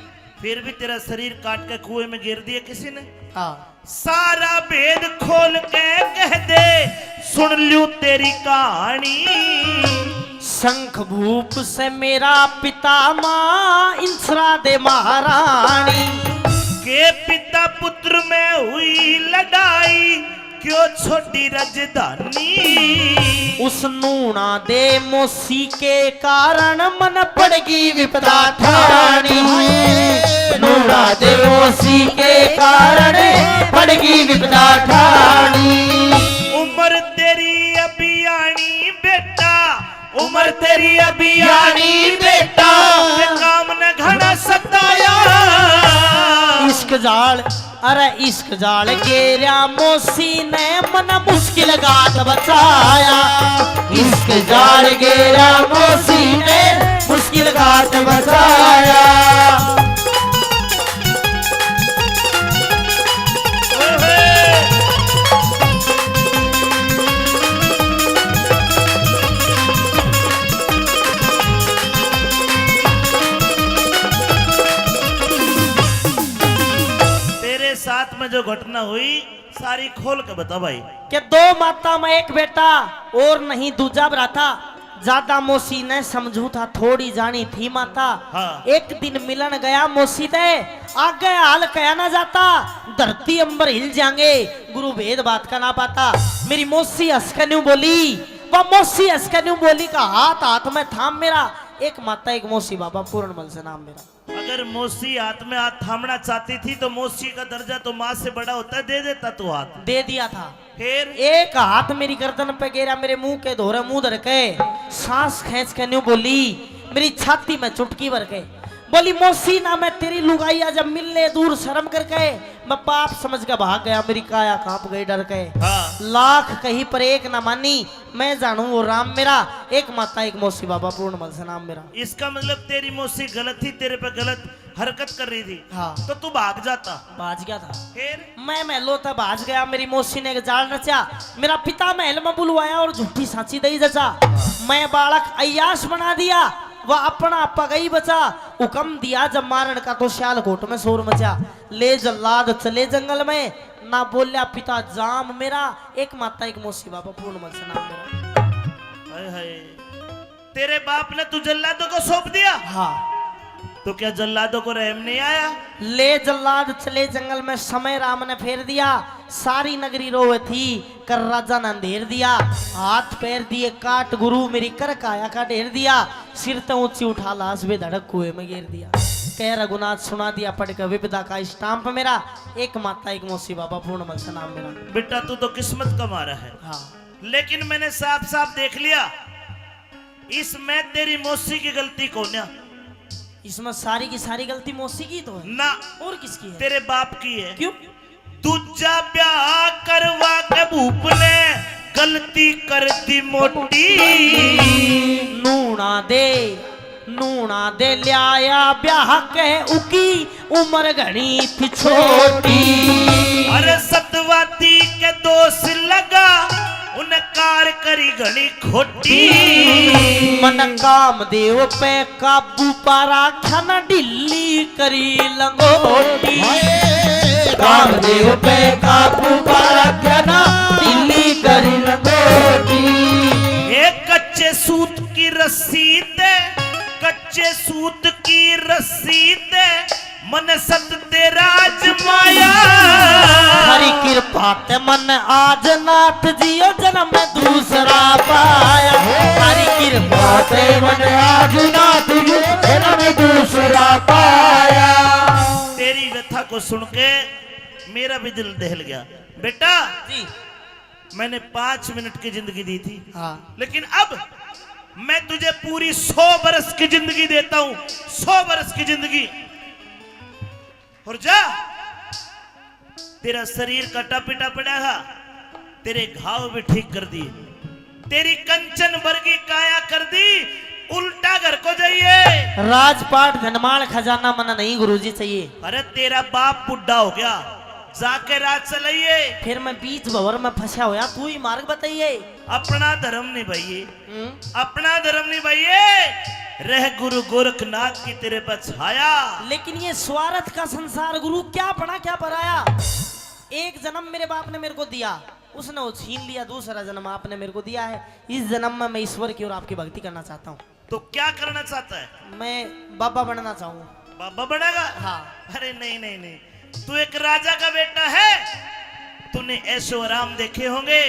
फिर भी तेरा शरीर काट के कुएं में गिर दिया किसी ने। हाँ सारा भेद खोल के कह दे सुन लूं तेरी कहानी। शंख भूप से मेरा पिता माँ इंसरा दे महारानी। के पिता पुत्र में हुई लड़ाई क्यों छोटी राजधानी। उस नूना दे मौसी के कारण मन पड़गी विपदा ठानी। नूना दे मौसी के कारण पड़गी विपदा ठानी। उम्र तेरी अभी आनी बेटा, उम्र तेरी अभी आनी बेटा, ये काम न घना सताया। इश्क जाल अरे इश्क जाल गेरा मौसी ने मन मुश्किल गात बचाया। इश्क जाल गेरा मौसी ने मुश्किल गात बचाया। साथ में जो घटना हुई सारी खोल के बता भाई। कि दो माता में एक बेटा और नहीं दूजा भ्राता। ज्यादा मौसी ने समझू था थोड़ी जानी थी माता। हाँ। एक दिन मिलन गया मौसी दे आगे हाल कया ना जाता। धरती अंबर हिल जाएंगे गुरु भेद बात का ना पाता। मेरी मौसी हंसकन्यू बोली, वह मौसी हंसकन्यू बोली का हाथ हाथ में थाम मेरा। एक माता एक मौसी बाबा पूरणमल से नाम मेरा। अगर मौसी हाथ में हाथ थामना चाहती थी तो मौसी का दर्जा तो माँ से बड़ा होता है, दे देता तू हाथ। दे दिया था। फिर एक हाथ मेरी गर्दन पे गिरा, मेरे मुंह के धोरे मुंह धर के सांस खींच के न्यू बोली, मेरी छाती में चुटकी भर के बोली, मौसी ना मैं तेरी लुगाइया जब मिलने दूर शर्म करके मैं पाप समझ के भाग गया। मेरी काया कांप गई डर के। हाँ। लाख कहीं पर एक ना मानी, मैं जानू वो राम मेरा। एक माता एक मौसी बाबा पूर्णमल से नाम मेरा। इसका मतलब तेरी मौसी गलत थी, तेरे पे गलत हरकत कर रही थी। हाँ। तो तू भाग जाता। भाज गया था। फिर मैं महलों तक भाज गया। मेरी मौसी ने एक जाल रचा, मेरा पिता महल में बुलवाया और झूठी सांची दई जचा। मैं बालक अय्याश बना दिया, वह अपना पगई बचा। हुक्म दिया जब मारण का तो सियालकोट में शोर मचा। ले जल्लाद चले जंगल में, ना बोलिया पिता जाम मेरा। एक माता एक मौसी बाबा पूर्णमल से नाम मेरा। हाय हाय, तेरे बाप ने तू जल्लादों को सौंप दिया। हाँ। तो क्या जल्लादों को रहम नहीं आया? ले जल्लाद चले जंगल में, समय राम ने फेर दिया। सारी नगरी रोवे थी, कर राजा ने अंधेर दिया। हाथ पैर दिए काट गुरु, मेरी कर काया का ढेर दिया। सिर तो ऊंची उठा लाश बे धड़क कुएं में गिर दिया। कह रघुनाथ सुना दिया पढ़ के विपदा का स्टाम्प मेरा। एक माता एक मौसी बाबा पूर्णमल से नाम मेरा। बेटा तू तो किस्मत का मारा है। हाँ। लेकिन मैंने साफ साफ देख लिया, इसमें तेरी मौसी की गलती कौन है? इसमें सारी की सारी गलती मौसी की तो है ना, और किसकी है? तेरे बाप की है। क्यों? दूजा ब्याह करवा के भूप ने गलती कर दी मोटी। नूना दे लिया ब्याह कह उकी उम्र घनी थी छोटी। अरे सतवाती के दोष लगा, उन कार करी घनी खोटी। मन काम देव पे काबू पारा खाना ढिल्ली करी लंगोटी। काम देव पे काबू पारा खाना ढिल्ली करी लंगोटी। एक कच्चे सूत की रस्सी दे, कच्चे सूत की रस्सी दे मन सत तेरा आजमाया। हरी कृपा ते मन आज नाथ जियो जन्म में दूसरा पाया। हरी कृपा ते मन आज नाथ जियो जन्म में दूसरा पाया। तेरी व्यथा को सुन के मेरा भी दिल दहल गया। बेटा जी मैंने 5 मिनट की जिंदगी दी थी, हाँ लेकिन अब मैं तुझे पूरी 100 बरस की जिंदगी देता हूं। 100 बरस की जिंदगी। और जा, तेरा शरीर कटा पिटा पड़ा है, तेरे घाव भी ठीक कर दिए, तेरी कंचन वर्गी काया कर दी, उल्टा घर को जाइए। राजपाट धनमाल खजाना मना नहीं गुरुजी चाहिए। अरे तेरा बाप बुढ़ा हो गया, जाके राज चलाइए। फिर मैं बीच भंवर में फंसा होया, तू ही मार्ग बताइए। अपना धर्म निभाइए, अपना धर्म निभाइए। रह गुरु गोरखनाथ की तेरे पर छाया। लेकिन ये स्वार्थ का संसार गुरु, क्या पढ़ा क्या पढ़ाया। एक जन्म मेरे बाप ने मेरे को दिया, उसने वो छीन लिया। दूसरा जन्म आपने मेरे को दिया है। इस जन्म में मैं ईश्वर की और आपकी भक्ति करना चाहता हूँ। तो क्या करना चाहता है? मैं बाबा बनना चाहूँ। बाबा बनेगा? हाँ। अरे नहीं नहीं नहीं, तू एक राजा का बेटा है। तूने ऐशो आराम देखे होंगे,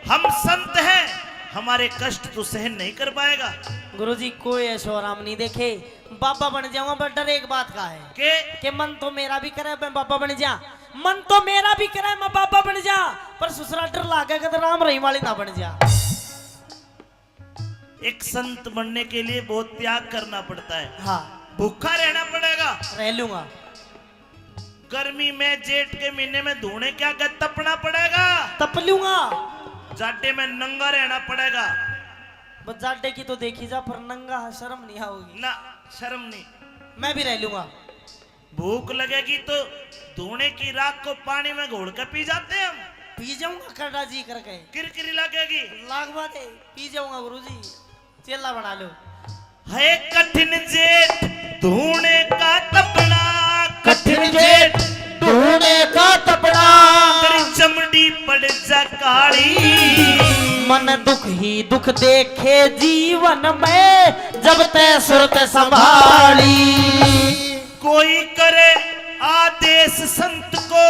हम संत हैं, हमारे कष्ट तू सहन नहीं कर पाएगा। गुरुजी कोई ऐशो आराम नहीं देखे। बाबा बन जाऊंगा, पर डर एक बात का है कि मन तो मेरा भी करे मैं बाबा बन जा, मन तो मेरा भी करे मैं बाबा बन जा, पर ससुरा डर लागेगा तो राम रहीम वाली ना बन जा। एक संत बनने के लिए बहुत त्याग करना पड़ता है। हाँ भूखा रहना पड़ेगा, रह लूंगा। गर्मी में जेठ के महीने में धोने क्या कर तपना पड़ेगा, तप लूंगा। जाटे में नंगा रहना पड़ेगा। बस जाटे की तो देखी जा, पर नंगा शर्म नहीं आओगी ना, शर्म नहीं। मैं भी रह लूंगा। भूख लगेगी तो धोने की राख को पानी में घोल कर पी जाते हैं हम। पी जाऊंगा करड़ा जी करके। किरकिरी लगेगी, लाख बात है, पी जाऊंगा गुरुजी। चेला बना लो। है कठिन जेठ धोने का तपना, कठिन जेठ धोने का तपना, तेरी चमड़ी पड़ जा काली। मन दुख ही दुख देखे जीवन में, जब तय सुरत संभाली। कोई करे आदेश संत को,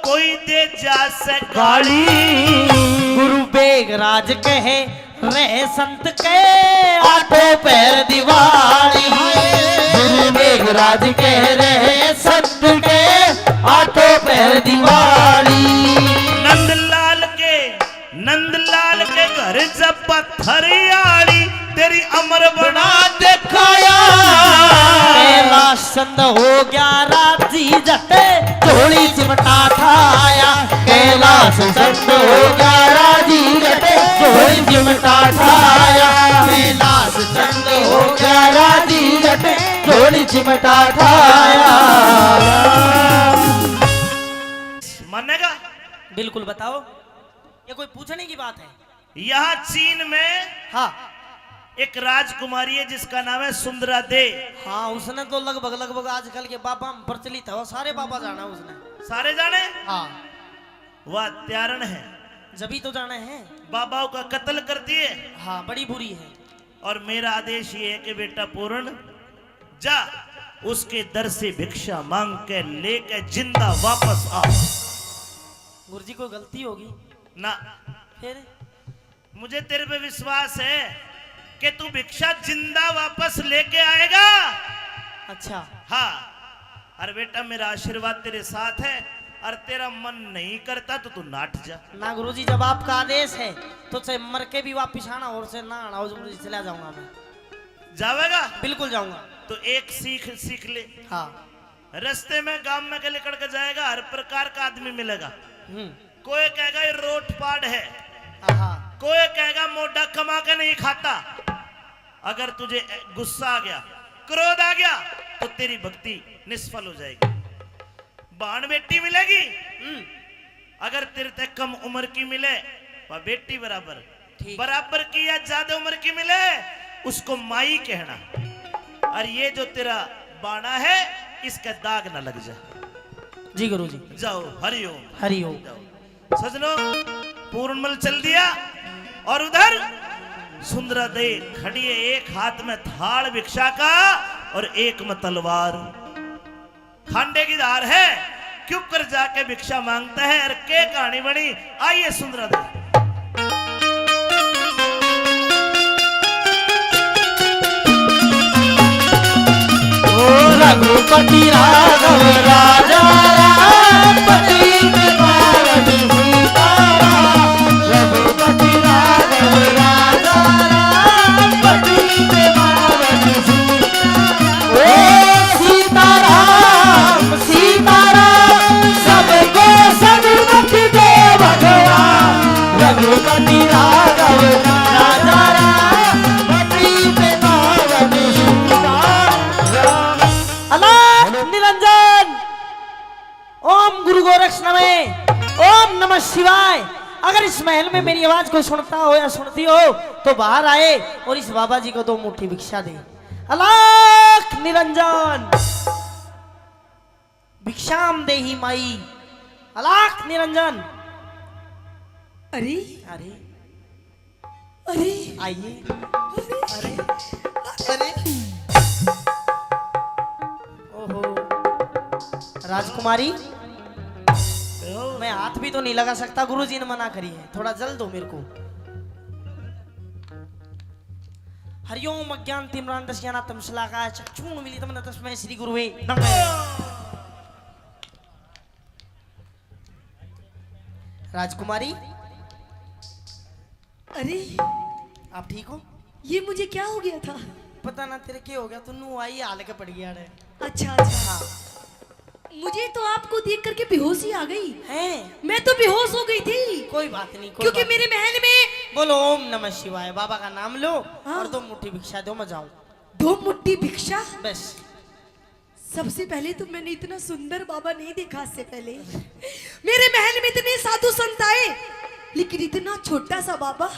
कोई दे जा से गाली। गुरु बेगराज कहे रहे संत के, आठों पैर दिवाली। गुरु मेघराज कह रहे संत के, आठों पैर दिवाली। नंदलाल के घर जब पत्थरियाड़ी, तेरी अमर बना दिखाया। कैलाश चंद हो गया राजी जटे, झोली चिमटा ठाया। कैलाश चंद हो गया राजी जटे, झोली चिमटा ठाया। कैलाश चंद हो गया राजी जटे, झोली चिमटा ठाया। मानेगा? बिल्कुल बताओ, ये कोई पूछने की बात है? यहाँ चीन में हाँ एक राजकुमारी है जिसका नाम है सुंदरा दे। हाँ, उसने तो लगभग आजकल के बाबा में प्रचलित है, वो सारे बाबा जाना उसने। सारे जाने? हाँ वह त्यारण है, जभी तो जाने हैं। बाबाओं का कत्ल करती है। हाँ बड़ी बुरी है। और मेरा आदेश ये है कि बेटा पूर्ण जा, उसके दर से भिक्षा मांग के लेके जिंदा वापस आ। गुरुजी को गलती होगी ना, फिर? मुझे तेरे पे विश्वास है कि तू भिक्षा जिंदा वापस लेके आएगा। अच्छा हाँ, अरे बेटा मेरा आशीर्वाद तेरे साथ है, और तेरा मन नहीं करता तो तू नाट जा। ना गुरुजी, जब आपका आदेश है तो चाहे मर के भी वापिस आना और से ना आना, गुरुजी चला जाऊंगा मैं। जावेगा? बिल्कुल जाऊंगा। तो एक सीख ले। हाँ। रास्ते में गांव में के लेकर के जाएगा, हर प्रकार का आदमी मिलेगा। कोई कहेगा ये रोट पाड़ है, कोई कहेगा मोटा कमा के नहीं खाता। अगर तुझे गुस्सा आ गया, क्रोध आ गया, तो तेरी भक्ति निष्फल हो जाएगी। बाण बेटी मिलेगी, अगर तेरे तक कम उम्र की मिले वह बेटी बराबर, बराबर की या ज्यादा उम्र की मिले उसको माई कहना। और ये जो तेरा बाणा है इसका दाग ना लग जाए। जी गुरुजी। जाओ, हरिओम हरिओम। सजनों, पूर्णमल चल दिया और उधर सुंदरा दे खड़ी है, एक हाथ में थाल भिक्षा का और एक में तलवार। खांडे की धार है, क्यों कर जाके भिक्षा मांगता है, और के कहानी बनी, आइए सुंदरा दे। रघुपति राघव राजा राम पति पावन सीताराम। रघुपति राघव राजा राम पति पावन सीताराम। ओ सीताराम सीताराम सबको सदगति दे भगवान। रघुपति राघव राजा राम पति पावन सीताराम। अलाख निरंजन, ओम गुरु गोरक्ष नमः, ओम नमः शिवाय। अगर इस महल में मेरी आवाज कोई सुनता हो या सुनती हो तो बाहर आए और इस बाबा जी को 2 मुट्ठी भिक्षा दे। अलाख निरंजन, भिक्षाम देहि माई। अलाख निरंजन। अरे अरे अरे आइए। अरे अरे ओहो राजकुमारी, मैं हाथ भी तो नहीं लगा सकता, गुरुजी ने मना करी है, थोड़ा जल दो मेरे को। हरिओम अज्ञान तिम्रांधस्य ज्ञानार्थं शलाकाय चक्षुर्मीलितं तस्मै श्री गुरुवे नमः। राजकुमारी, अरे आप ठीक हो? ये मुझे क्या हो गया था? पता ना तेरे क्या हो गया, तू नू आई हाल के पड़ गया रे। अच्छा अच्छा, हाँ मुझे तो आपको देख करके बेहोशी आ गई। है, मैं तो बेहोश हो गई थी, कोई बात नहीं, कोई क्योंकि बात मेरे महल में बोलो ओम नमः शिवाय, बाबा का नाम लो हाँ। और 2 मुट्ठी भिक्षा दो, मैं जाऊं 2 मुट्ठी भिक्षा। बस। सबसे पहले तो मैंने इतना सुंदर बाबा नहीं देखा इससे पहले। मेरे महल में इतने साधु संत आए, लेकिन इतना छोटा सा बाबा,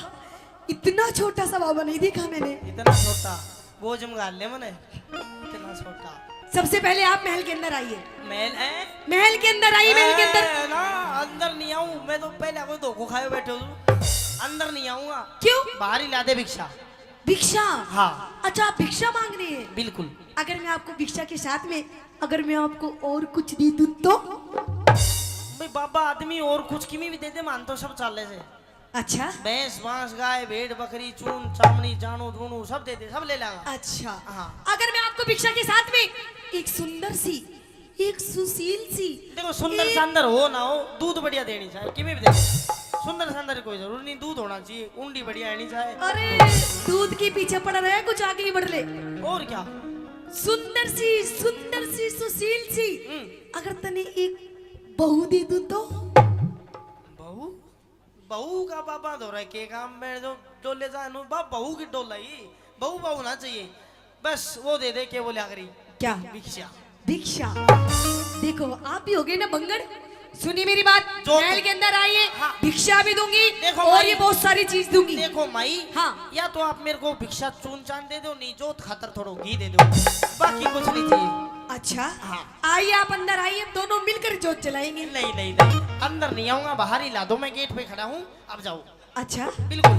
इतना छोटा सा बाबा नहीं देखा मैंने। इतना छोटा बोझ मंगा ले मैंने, इतना छोटा। सबसे पहले आप महल के अंदर आइए। महल है? महल के अंदर आइए, महल के अंदर। ना अंदर नहीं आऊं मैं, तो पहले कोई धोखो खाए बैठे हूँ, अंदर नहीं आऊंगा। क्यों? बाहर ही ला दे भिक्षा। भिक्षा? हाँ अच्छा, आप भिक्षा मांग रहे हैं? बिल्कुल। अगर मैं आपको भिक्षा के साथ में अगर मैं आपको और कुछ दे दूं तो? भाई बाबा आदमी और कुछ किमी भी दे दे, मान तो सब चाले से। अच्छा भैंस बांस गाय भेड़ बकरी चून चामड़ी जानू धूणू सब दे दे, सब ले लागा। अच्छा हाँ। अगर मैं आपको भिक्षा के साथ में एक सुंदर सी, एक सुशील सी, देखो सुंदर शानदार हो ना हो, दूध बढ़िया देनी चाहिए, किमी भी दे दे। सुंदर शानदार कोई जरूरी नहीं, दूध होना चाहिए, उंडी बढ़िया आनी चाहिए। अरे दूध के पीछे पड़ रहे हैं, कुछ आगे ही बढ़ ले। और क्या? सुंदर सी सुशील सी, अगर तने एक बहू दे दूं तो? बहू? बहू का बाबा धो रहा है के काम में, जो ले जाए नो बाप बहू की डोल लाई, बहू बहू ना चाहिए, बस वो दे दे के बोले आखिरी क्या? भिक्षा। भिक्षा? देखो आप भी हो गए ना बंगड़, सुनिए मेरी बात। जो महल के अंदर आइए, हाँ। भिक्षा भी दूंगी देखो और भाई, ये बहुत सारी चीज दूंगी। देखो माई, हाँ। या तो आप मेरे को भिक्षा चून चांद दे दो, नहीं जोत खातर थोड़ा घी दे दो, बाकी कुछ नहीं चाहिए। अच्छा हाँ। आइए आप अंदर आइए, दोनों मिलकर जोत जलाएंगे। नहीं नहीं नहीं, अंदर नहीं आऊंगा, बाहर ही ला दो, मैं गेट पे खड़ा हूँ, अब जाओ। अच्छा बिल्कुल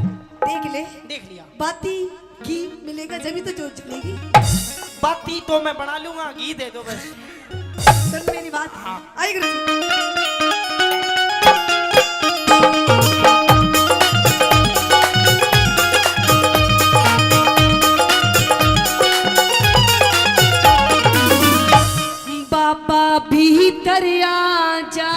देख ले, देख लिया। बाती घी मिलेगा जब तो जोत जलेगी। बाती तो मैं बना लूंगा, घी दे दो बस। सुन मेरी बात। हाँ। आइए गुरुजी। बाबा भीतर आ जा,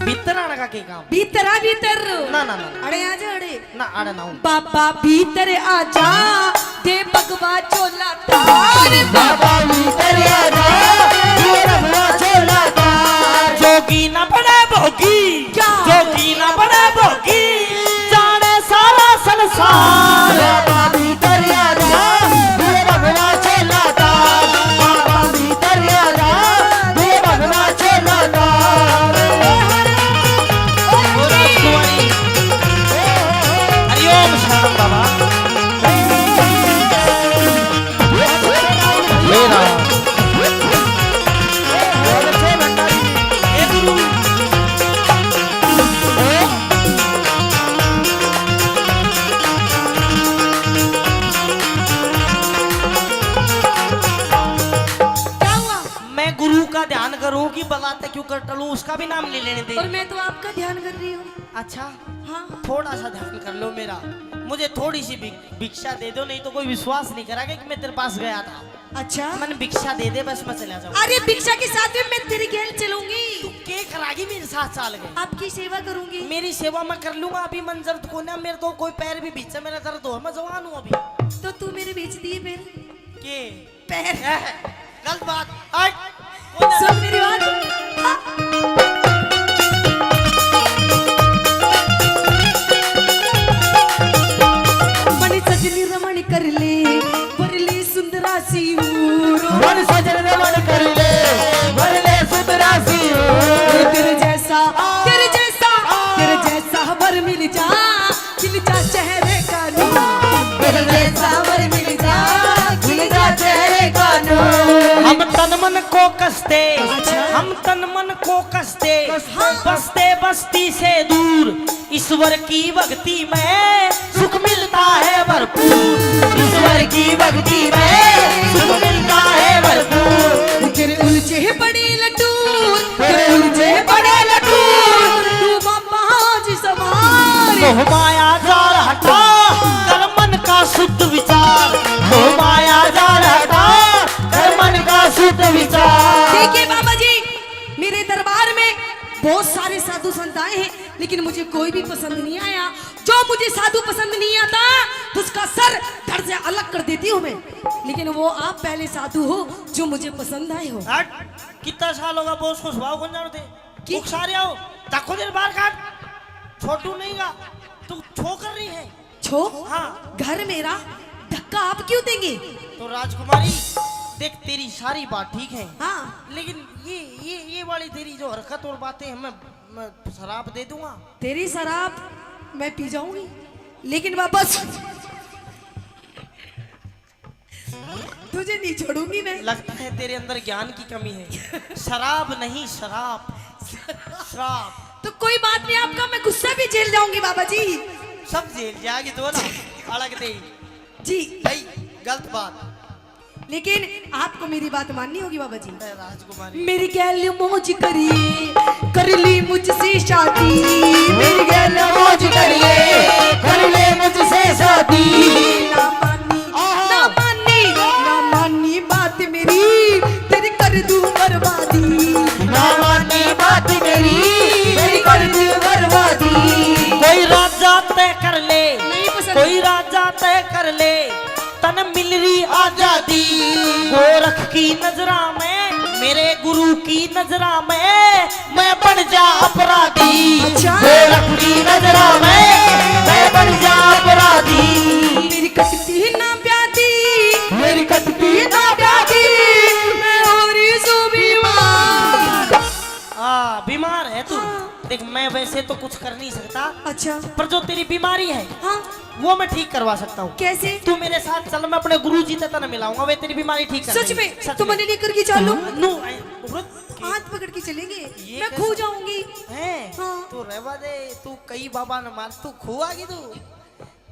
भीतर आने का क्या काम? भीतर आ भीतर। ना ना ना अड़े आ जा अड़े। ना आड़ा ना हूँ। बाबा भीतर आ जा, दे भगवा चोला तार। बाबा भीतर आ जा, ये रघुआ चोला तार। जोगी ना बड़े भोगी, क्या? जोगी ना बड़े भोगी, जाने सारा संसार। बाबा भीतर आ जा, ये रघुआ चोला तार। बाबा भीतर आ जा, ये रघुआ चोला तार। ओ राजकुमारी, हरिओम शरणम बाबा। हे राम। करूं कि बलाते क्यों कर टलूं, उसका भी नाम ले लेने दे। और मैं तो आपका ध्यान कर रही हूँ। अच्छा, हाँ थोड़ा सा ध्यान कर लो मेरा, मुझे थोड़ी सी भिक्षा दे दो, नहीं तो कोई विश्वास नहीं करेगा कि मैं तेरे पास गया था। अच्छा, मैंने भिक्षा दे दे बस, मैं चला जाऊँ। अरे भिक्षा के साथ में मैं तेरी गैल चलूंगी। तू के करागी मेरे साथ चाल गए? आपकी सेवा करूंगी। मेरी सेवा मैं कर लूंगा। अभी मंजर को ना, मेरे तो कोई पैर भी बीच मेरा दर्द हो, मैं जवान हूँ अभी। तो तू मेरे बेच दिए फिर के पैर। गलत बात। हट, कौन है? सुन मेरी बात। हाँ। मणि सजनी रमण कर ले, वरले सुंदरा सी ऊरो। मन सजन रमण कर ले, वरले सुंदरा सी ऊरो। तेरे जैसा, तेरे जैसा, तेरे जैसा वर मिल जा चेहरे का नूर। तेरे जैसा वर मिल जा, खिल जा चेहरे का नूर। हम तन मन को कसते, हम तन मन को कसते, बसते बस्ती से दूर, ईश्वर की भक्ति में सुख मिलता है भरपूर। ईश्वर की भक्ति में सुख मिलता है भरपूर। तेरे उलझे बड़े लटूर, तेरे उलझे बड़े लटूर, तू बाज सवार। मोह माया जाल हटा कर मन का शुद्ध विचार, मोह माया जाल हटा कर मन का शुद्ध विचार। देखिए बाबा जी, मेरे दरबार में बहुत सारे साधु संत आए हैं, लेकिन मुझे कोई भी पसंद नहीं आया। जो मुझे साधु पसंद नहीं आता तो उसका सर धड़ से अलग कर देती हूँ मैं। लेकिन वो आप पहले साधु हो जो मुझे पसंद आए हो। हट, कितना साल होगा बोस को स्वभाव कौन जानते? की? सारे आओ ताको देर बाहर काट, छोटू नहीं गा, तू छो कर रही है। छो? हाँ। घर मेरा, धक्का आप क्यों देंगे? तो राजकुमारी देख, तेरी सारी बात ठीक है, हाँ, लेकिन ये वाली तेरी जो हरकत और बातें हैं, मैं शराब दे दूंगा। तेरी शराब मैं पी जाऊंगी, लेकिन वापस तुझे नहीं छोड़ूंगी मैं। लगता है तेरे अंदर ज्ञान की कमी है। शराब नहीं, शराब, शराब। तो कोई बात नहीं, आपका मैं गुस्सा भी झेल जाऊंगी बाबा जी। सब जेल जाएगी तो ना, अलग दे जी भाई, गलत बात। लेकिन आपको मेरी बात माननी होगी बाबा जी। राजकुमारी मेरी गैल मौज करिए, कर ली मुझसे शादी। मेरी गैल मौज करिए, कर ले मुझसे शादी। ना मानी, ना मानी, ना मानी बात मेरी, तेरी कर दूं बर्बादी। ना मानी बात मेरी, मेरी कर दी बर्बादी। कोई राजा तय कर ले, नहीं पसंद। कोई राजा तय कर ले, तन मिल रही आजादी। गोरख की नजरा में, मेरे गुरु की नजरा में, मैं बन जा अपराधी। अच्छा। गोरख की नजरा में मैं बन जा अपराधी। मेरी कटती ना प्यादी, मेरी कटती ना प्यादी। मैं हो रही सो बीमार। बीमार है तू। देख, मैं वैसे तो कुछ कर नहीं सकता, अच्छा, पर जो तेरी बीमारी है हाँ, वो मैं ठीक करवा सकता हूँ। कैसे? तू मेरे साथ चल, मैं अपने गुरु जी तक मिलाऊंगा, वे तेरी बीमारी ठीक कर सच देंगे। में? सच तो में। मैंने लेकर के चलो, नू हाथ पकड़ के चलेंगे, ये मैं कैसे? खो जाऊंगी। है हाँ। तू रहवा दे, तू कई बाबा न मार, तू खुआगी तू।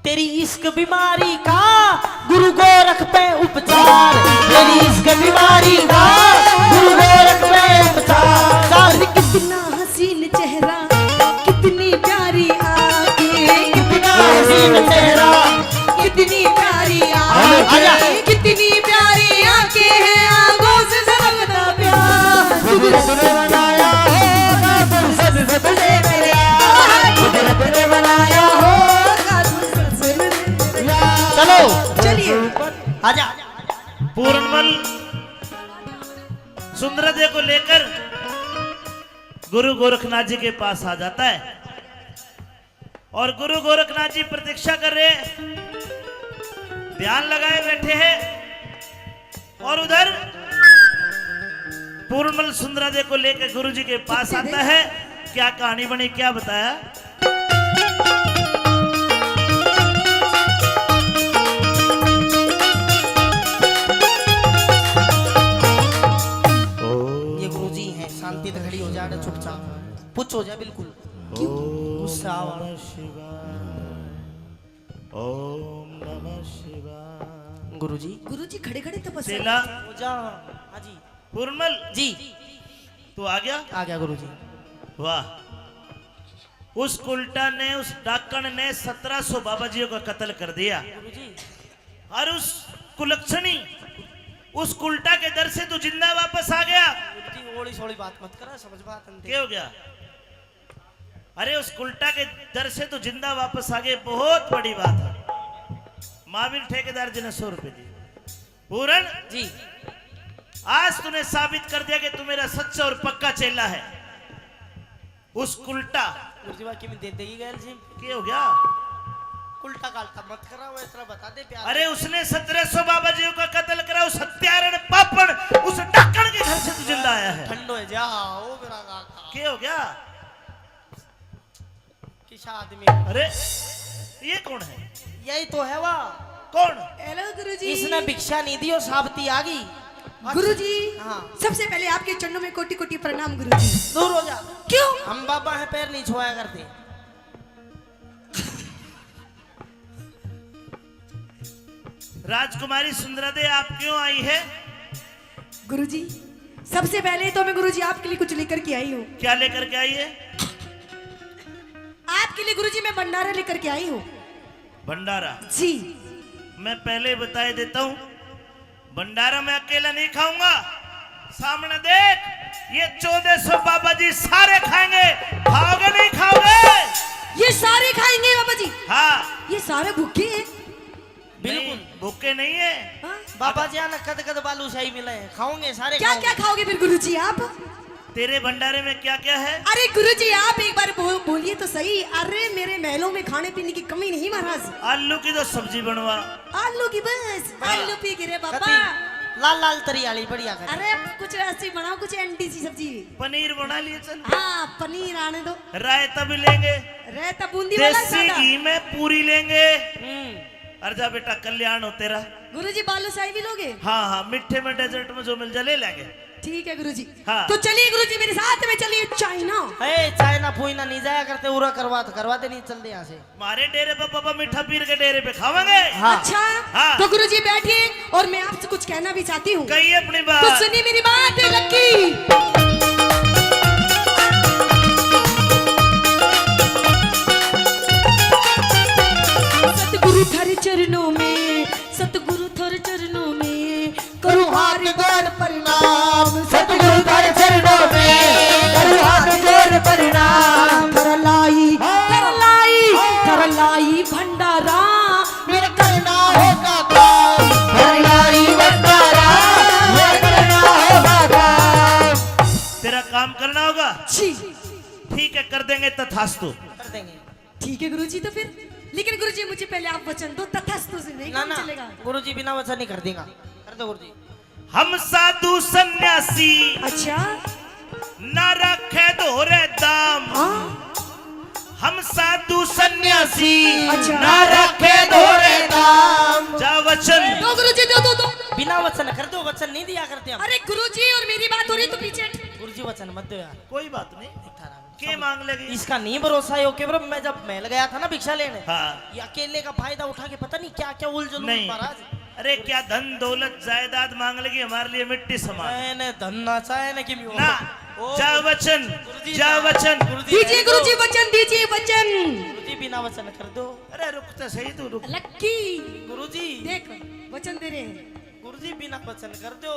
तेरी इश्क बीमारी का गुरु गोरख पे उपचार, तेरी इश्क बीमारी का गुरु गोरख पे उपचार। कितना हसीन चेहरा, कितनी प्यारी आंखें, कितना हसीन चेहरा, कितनी प्यारी आजा। आंखें, कितनी प्यारी आंखें हैं, आंखों से झलकता प्यार। कुदरत ने बनाया होगा फुर्सत से तुझे मेरे यार। कुदरत ने बनाया होगा फुर्सत से मेरे यार। चलो चलिए, आजा। पूर्णमल सुंदरदेव को लेकर गुरु गोरखनाथ जी के पास आ जाता है और गुरु गोरखनाथ जी प्रतीक्षा कर रहे हैं, ध्यान लगाए बैठे हैं। और उधर पूर्णमल सुंदरदेव को लेकर गुरु जी के पास आता है। क्या कहानी बनी, क्या बताया? शांति से खड़ी हो जाए, चुपचाप पुछ हो जाए, बिल्कुल गुस्सा आवा। ओम नमः शिवाय। गुरुजी, गुरुजी खड़े खड़े तपस्या। चेला हो जा। हाँ जी पूर्णमल जी। तू आ गया? आ गया गुरुजी। वाह, उस उल्टा ने, उस डाकण ने 1700 बाबाजियों का कत्ल कर दिया। गुरुजी और उस कुलक्षणी, उस उल्टा के दर से तू जिंदा वापस आ गया। गुरुजी ओली सोली बात मत करा, समझ बात अंधे। क्या हो गया? अरे उस उल्टा के दर से तू जिंदा वापस आ गए, बहुत बड़ी बात है। महावीर ठेकेदार जी ने 100 रुपए दिए। पूरन जी आज तूने साबित कर दिया कि तू मेरा सच्चा और पक्का चेला है। उस उल्टा गुरुजी बाकी में दे देगी गैल जी। क्या हो गया? उल्टा कालता मत करा, वो इतना बता दे प्यार। अरे उसने 1700 बाबाजियों का कत्ल करा, उस हत्यारण पापड़, उस डाकण के घर से तू जिंदा आया है। ठंडो है जा ओ मेरा काका। क्या हो गया? किसा आदमी? अरे ये कौन है? यही तो है वाह। कौन? हेलो गुरुजी। इसने भिक्षा नहीं दी और साबती आ गई। गुरुजी हाँ। सबसे पहले आपके चरणों में कोटि कोटि प्रणाम गुरुजी। दूर हो जा। क्यों? हम बाबा है, पैर नहीं छुआया करते। राजकुमारी सुंदरादे आप क्यों आई है? गुरुजी सबसे पहले तो मैं गुरुजी आपके लिए कुछ लेकर के आई हूँ। क्या लेकर के आई है? आपके लिए गुरुजी मैं भंडारा लेकर के आई हूँ। भंडारा? जी। मैं पहले बता देता हूँ, भंडारा मैं अकेला नहीं खाऊंगा। सामने देख, ये 1400 बाबा जी सारे खाएंगे। खाओगे नहीं खाओगे? ये सारे खाएंगे बाबा जी? हाँ। ये सारे भूखे हैं? बिल्कुल भूखे नहीं है। हाँ? बाबा जी आना कद कद बालूशाही मिले हैं, खाओगे सारे। क्या क्या खाओगे फिर गुरुजी आप? तेरे भंडारे में क्या क्या है? अरे गुरुजी आप एक बार बोलिए तो सही। अरे मेरे महलों में खाने पीने की कमी नहीं महाराज। आलू की तो सब्जी बनवा। आलू की बस आलू पी गिरे बाबा। कती लाल लाल तरी वाली बढ़िया कर। अरे कुछ ऐसी बनाओ, कुछ एंटी सी सब्जी। पनीर बना लिए चल। हाँ पनीर आने दो। रायता भी लेंगे। रहता बूंदी वाला देसी सादा। घी में पूरी लेंगे। अर्जा बेटा कल्याण हो तेरा। गुरुजी बालूशाही भी लोगे? हाँ हाँ, मिठे में डेजर्ट में जो मिल जाए ले लेंगे। ठीक है गुरुजी। हाँ। तो चलिए गुरुजी मेरे साथ में चलिए चाइना। ए चाइना फूइना नहीं जाया करते, उरा करवाते नहीं चलते यहाँ से। हमारे डेरे पे पापा मीठा पीर के डेरे पे खावांगे। हाँ। अच्छा हाँ। तो गुरुजी बैठिए और मैं आपसे कुछ कहना भी चाहती हूँ। कहिए अपनी तो बात। सुनिए मेरी बात लक्की। सतगुरु थारे चरणों में, सतगुरु थारे चरणों में करूँ हाथ जोड़ प्रणाम। सतगुरु तारे चरणों में करूं हाथ जोड़ प्रणाम। थरलाई भंडारा मेरा करना होगा काम। हरियाली भंडारा मेरा करना होगा काम। तेरा काम करना होगा। जी ठीक है, कर देंगे तथास्तु। कर देंगे। ठीक है गुरुजी। तो फिर लेकिन गुरुजी मुझे पहले आप वचन दो, तथास्तु से नहीं ना काम ना चलेगा। गुरुजी बिना वचन नहीं कर देगा। कर दो गुरुजी। हम साधु सन्यासी अच्छा न रखे दोहरे दाम। हाँ हम साधु सन्यासी अच्छा। न रखे दोहरे दाम। जा वचन। दो गुरुजी दो। बिना वचन कर दो, वचन नहीं दिया करते हम। अरे गुरुजी और मेरी बात हो रही तो पीछे। गुरुजी वचन मत दो यार। कोई बात नहीं। के मांग लेगी? इसका नहीं भरोसा है। ओके ब्रो, मैं जब महल गया था ना भिक्षा लेने, हाँ। ये अकेले का फायदा उठा के पता नहीं क्या क्या उलझुल नहीं। महाराज। अरे क्या धन दौलत जायदाद मांग लेगी? हमारे लिए मिट्टी समान। मैंने धन्ना चाहे ना कि ना जा वचन, जा वचन। दीजिए गुरुजी वचन, दीजिए वचन। गुरुजी बिना वचन कर दो। अरे रुक तो सही, तू रुक। लक्की गुरुजी देख वचन दे रहे हैं। गुरुजी बिना वचन कर दो।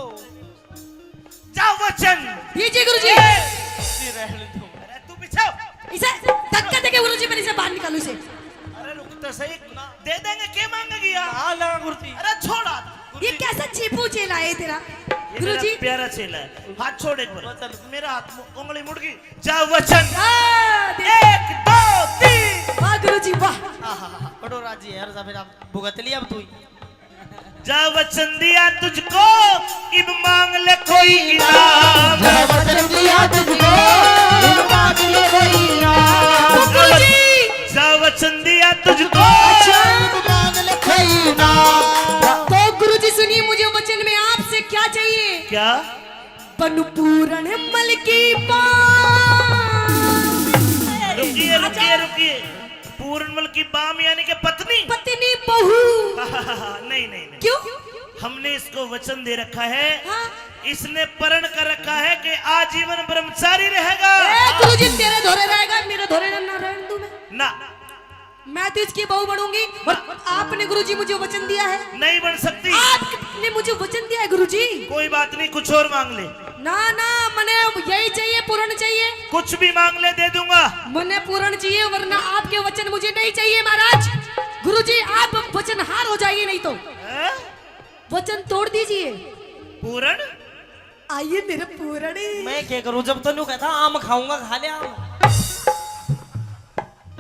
जा वचन। दीजिए गुरुजी। गुरुजी रहने दो। अरे तू बिछाओ। इसे धक्का देके गुरुजी मैंने इसे बाहर निकालू इसे। अरे रुक तो सही, दे देंगे। के मांगेगी यार? हाँ लगा गुरुजी। अरे छोड़ा। ये कैसा चीपू चेला है तेरा ये गुरुजी? मेरा प्यारा चेला है। हाथ छोड़ एक बार। मेरा हाथ उंगली मुड़ गई। जा वचन। हाँ, दे- 1 2 3। वाह गुरुजी वाह। बड़ो राजी है यार। फिर आप भुगत लिया अब तू ही। जा वचन दिया तुझको, इब मांग ले कोई इनाम। जब वचन दिया तुझको इन मांग ले कोई इनाम। गुरुजी जा वचन दिया तुझको। इन मांग ले कोई इनाम। तो गुरुजी सुनिए, मुझे वचन में आपसे क्या चाहिए? क्या? पनु पूरण मल की रुकिए रुकिए रुकिए। पूर्णमल की बाम यानी कि पत्नी? पत्नी बहू। नहीं नहीं नहीं। क्यों? हमने इसको वचन दे रखा है, हाँ। इसने प्रण कर रखा है कि आजीवन ब्रह्मचारी रहेगा। गुरुजी तेरे धोरे रहेगा, मेरे धोरे ना रहने दूं ना, मैं तो इसकी बहू बनूंगी। और आपने गुरुजी मुझे वचन दिया है, नहीं बन सकती। आपने मुझे वचन दिया है गुरुजी। कोई बात नहीं, कुछ और मांग ले। ना ना, मने यही चाहिए, पूर्ण चाहिए। कुछ भी मांग ले, दे दूंगा। मने पूर्ण चाहिए, वरना आपके वचन मुझे नहीं चाहिए महाराज। गुरुजी आप वचन हार हो जाइए, नहीं तो हैं? वचन तोड़ दीजिए। पूरण, आइए मेरे पूर्ण। मैं क्या करूं, जब तो नहीं कहता आम खाऊंगा, खा ले आम।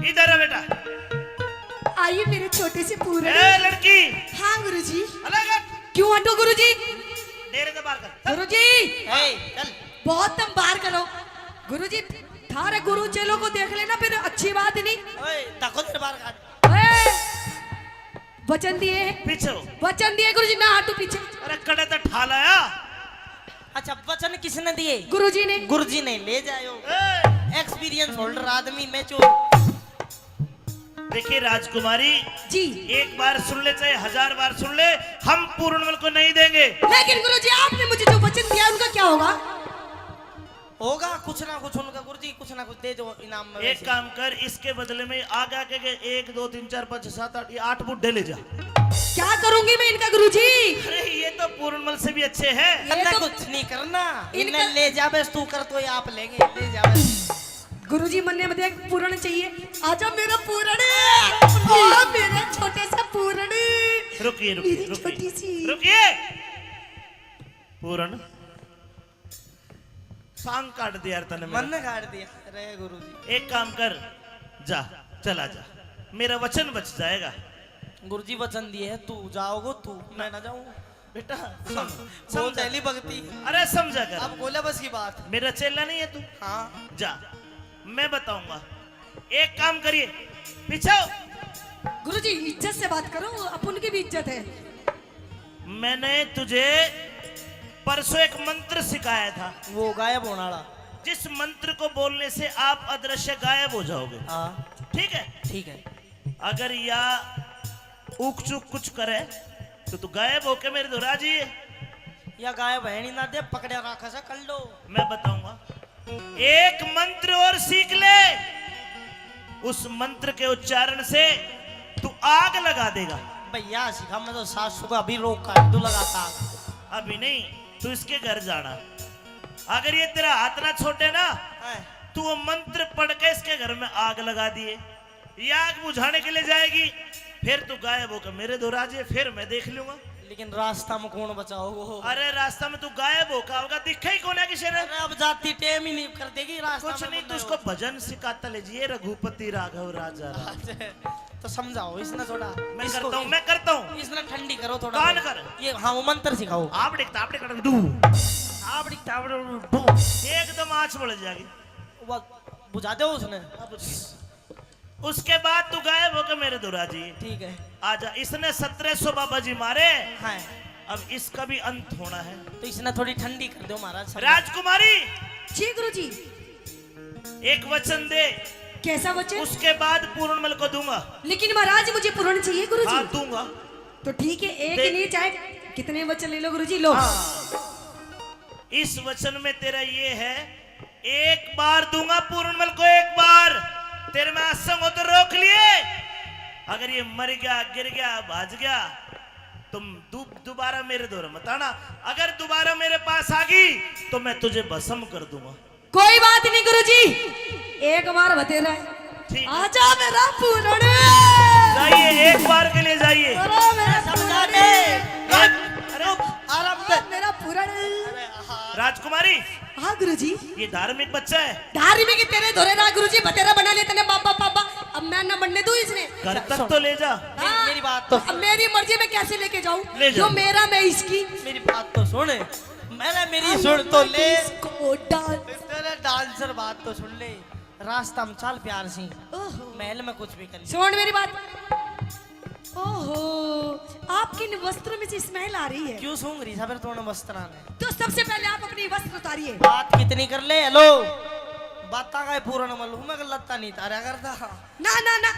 इधर है बेटा। आइए मेरे छोटे से पूर्ण। ए लड़की, हाँ गुरुजी। अलग हट। क्यों हटो गुरुजी? डेरे से बाहर कर। गुरुजी चल। बहुत तुम बाहर करो। गुरुजी थारे गुरु चेलों को देख लेना, फिर अच्छी बात नहीं। ओए ताको तेरे बाहर काट। ए, वचन दिए हैं। पीछे हो। वचन दिए गुरुजी, ना हटो पीछे। अरे कड़े तो ठालाया। अच्छा वचन किसने दिए? गुरुजी ने। गुरुजी ने। ले जाओ, ए, एक्सपीरियंस होल्डर आदमी मैं चो। देखिए राजकुमारी, जी एक बार सुन ले चाहे 1000 बार सुन ले, हम पूर्णमल को नहीं देंगे। लेकिन गुरुजी आपने मुझे जो वचन दिया उनका क्या होगा? होगा कुछ ना कुछ उनका, गुरुजी कुछ ना कुछ दे दो इनाम में। एक काम कर, इसके बदले में आगे के 1 2 3 4 5 6 7 8 ये 8 बुड्ढे ले जा। क्या करूंगी मैं इनका गुरुजी? अरे ये तो पूर्णमल से भी अच्छे हैं। ये इतना तो- कुछ नहीं करना, इनका- इन्हें ले जावे तू कर तो ये आप लेंगे, ले जावे। गुरुजी मन में देख पूर्ण चाहिए। आजा मेरा पूर्ण, आ मेरा छोटे सा पूर्ण। रुकिए मेरी रुकिए छोटी सी। रुकिए रुकिए। पूर्ण सांग काट दिया यार तने मेरा। मन ने काट दिया। अरे गुरुजी, एक काम कर, जा चला जा, मेरा वचन बच जाएगा। गुरुजी वचन दिए है, तू जाओगे तू, मैं ना जाऊं। बेटा वो समझ, पहली भक्ति। अरे समझा कर, अब बोला बस की बात। मेरा चेला नहीं है तू। हाँ जा, मैं बताऊंगा। एक काम करिए, पीछे हो। गुरुजी इज्जत से बात करो, अपन की भी इज्जत है। मैंने तुझे परसों एक मंत्र सिखाया था, वो गायब होने वाला। जिस मंत्र को बोलने से आप अदृश्य गायब हो जाओगे। हाँ ठीक है, ठीक है। अगर या ऊक चूक कुछ करे तो तू गायब होके मेरे दो राजी है। या गायब है नहीं ना दे, पकड़े रखा सा कर लो। मैं बताऊंगा, एक मंत्र और सीख ले, उस मंत्र के उच्चारण से तू आग लगा देगा। भैया सिखा, मैं तो सासू का अभी रोक काट दू लगाता। अभी नहीं, तू इसके घर जाना। अगर ये तेरा हाथ ना छोटे ना, तू वो मंत्र पढ़ के इसके घर में आग लगा दिए, ये आग बुझाने के लिए जाएगी, फिर तू गायब होकर मेरे दो राजे, फिर मैं देख लूंगा। लेकिन रास्ता में कौन बचाओ? अरे रास्ता में तू गायब होगा, होगा दिखा ही कौन है किसी ने। अरे अब जाती टेम ही नहीं कर देगी रास्ता कुछ में नहीं, बंदे तू उसको भजन सिखाता ले जी, रघुपति राघव राजा राम। हो। तो समझाओ इसने थोड़ा। मैं करता हूँ, मैं करता हूँ। इसने ठंडी करो थोड़ा। कान कर। ये हाँ वो मंत्र सिखाओ। आप दिखता, आप दिखता, डू आप दिखता, आप डू, एकदम आँच बढ़ जाएगी। वो बुझा दो उसने। उसके बाद तू गायब होकर मेरे दो राजी। ठीक है। आजा, इसने 1700 बाबा जी मारे, हाँ अब इसका भी अंत होना है। तो इसने थोड़ी ठंडी कर दो महाराज। समझा। राजकुमारी जी गुरुजी। एक वचन दे, कैसा वचन? उसके बाद पूर्णमल को दूंगा। लेकिन महाराज मुझे पूर्ण चाहिए हाँ गुरुजी। दूंगा। तो ठीक है, एक दे- नहीं चाहे कितने वचन ले लो गुरुजी, लो। इस वचन में तेरा ये है, एक बार दूंगा पूर्णमल को, एक बार तेरे में असंग हो तो रोक लिए। अगर ये मर गया, गिर गया, भाज गया, तुम दोबारा मेरे दौर मत आना। अगर दोबारा मेरे पास आ गई तो मैं तुझे भस्म कर दूंगा। कोई बात नहीं गुरुजी, एक बार बतेरा है। ठीक है। आजा मेरा पूर्ण। जाइए, एक बार के लिए जाइए। अरे मेरा समझा पूर्ण। दे। अरे आराम से। मेरा पूर्ण। राजकुमारी, हाँ गुरुजी। ये धार्मिक बच्चा है, धारी में कि तेरे धोरे ना गुरुजी, बतेरा बना ले तने बाबा बाबा। अब मैं ना बनने दूं इसने। घर तक तो ले जा। हाँ। मेरी बात तो अब मेरी मर्जी में कैसे लेके जाऊं? ले जाओ। जो मेरा मैं इसकी। मेरी बात तो सुन। मैंने मेरी सुन तो ले। इसको डाल। तेरे डांसर बात तो सुन ले। रास्ता में चल प्यार से, ओहो। महल में कुछ भी कर। सुन मेरी बात। ओहो, आपके इन वस्त्रों में से स्मेल आ रही है। क्यों सूंघ रही सब तोड़ने वस्त्रान है? तो सबसे पहले आप अपनी वस्त्र उतारिए। बात कितनी कर ले। हेलो बाता का पूरा न मालूम, मैं लत्ता नहीं तारा करता। ना ना ना,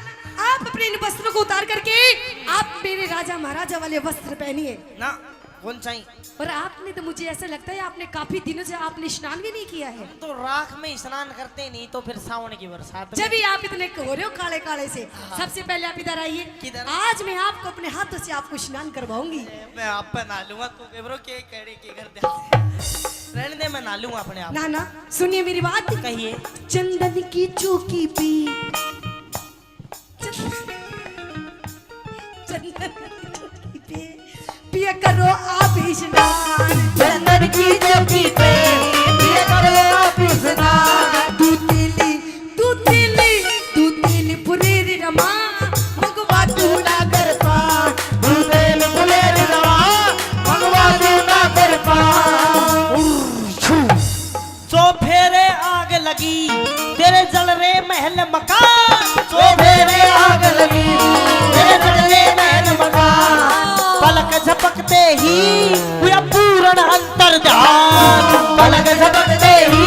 आप अपने इन वस्त्रों को उतार करके आप मेरे राजा महाराजा वाले वस्त्र पहनिए। ना कौन चाहिए? और आपने तो मुझे ऐसा लगता है आपने काफी दिनों से आपने स्नान भी नहीं किया है। तो राख में स्नान करते नहीं तो फिर सावन की बरसात में। जब भी आप इतने हो रहे हो काले काले से, सबसे पहले आप इधर आइए। किधर? आज मैं आपको अपने हाथों से आपको स्नान करवाऊंगी। मैं आप पे नहा लूंगा तू केवरो के कड़े के घर दे। रहने दे, मैं नहा लूंगा अपने आप। ना ना सुनिए मेरी बात। कहिए। चंदन की चौकी पे चंदन की चौकी पे पिया करो आप स्नान। चंदन की चौकी पे पिया करो आप स्नान। तू तेली पुरेरी रमा भगवा तू ना कर पान, भूतेल फुलेर रवा, भगवा तू ना कर पान। सो फेरे आग लगी तेरे जल रे महल मकान। सो फेरे आग लगी तेरे जल रे महल मकान। पलक झपकते ही हुआ पूर्ण अंतर्ध्यान। पलक झपकते ही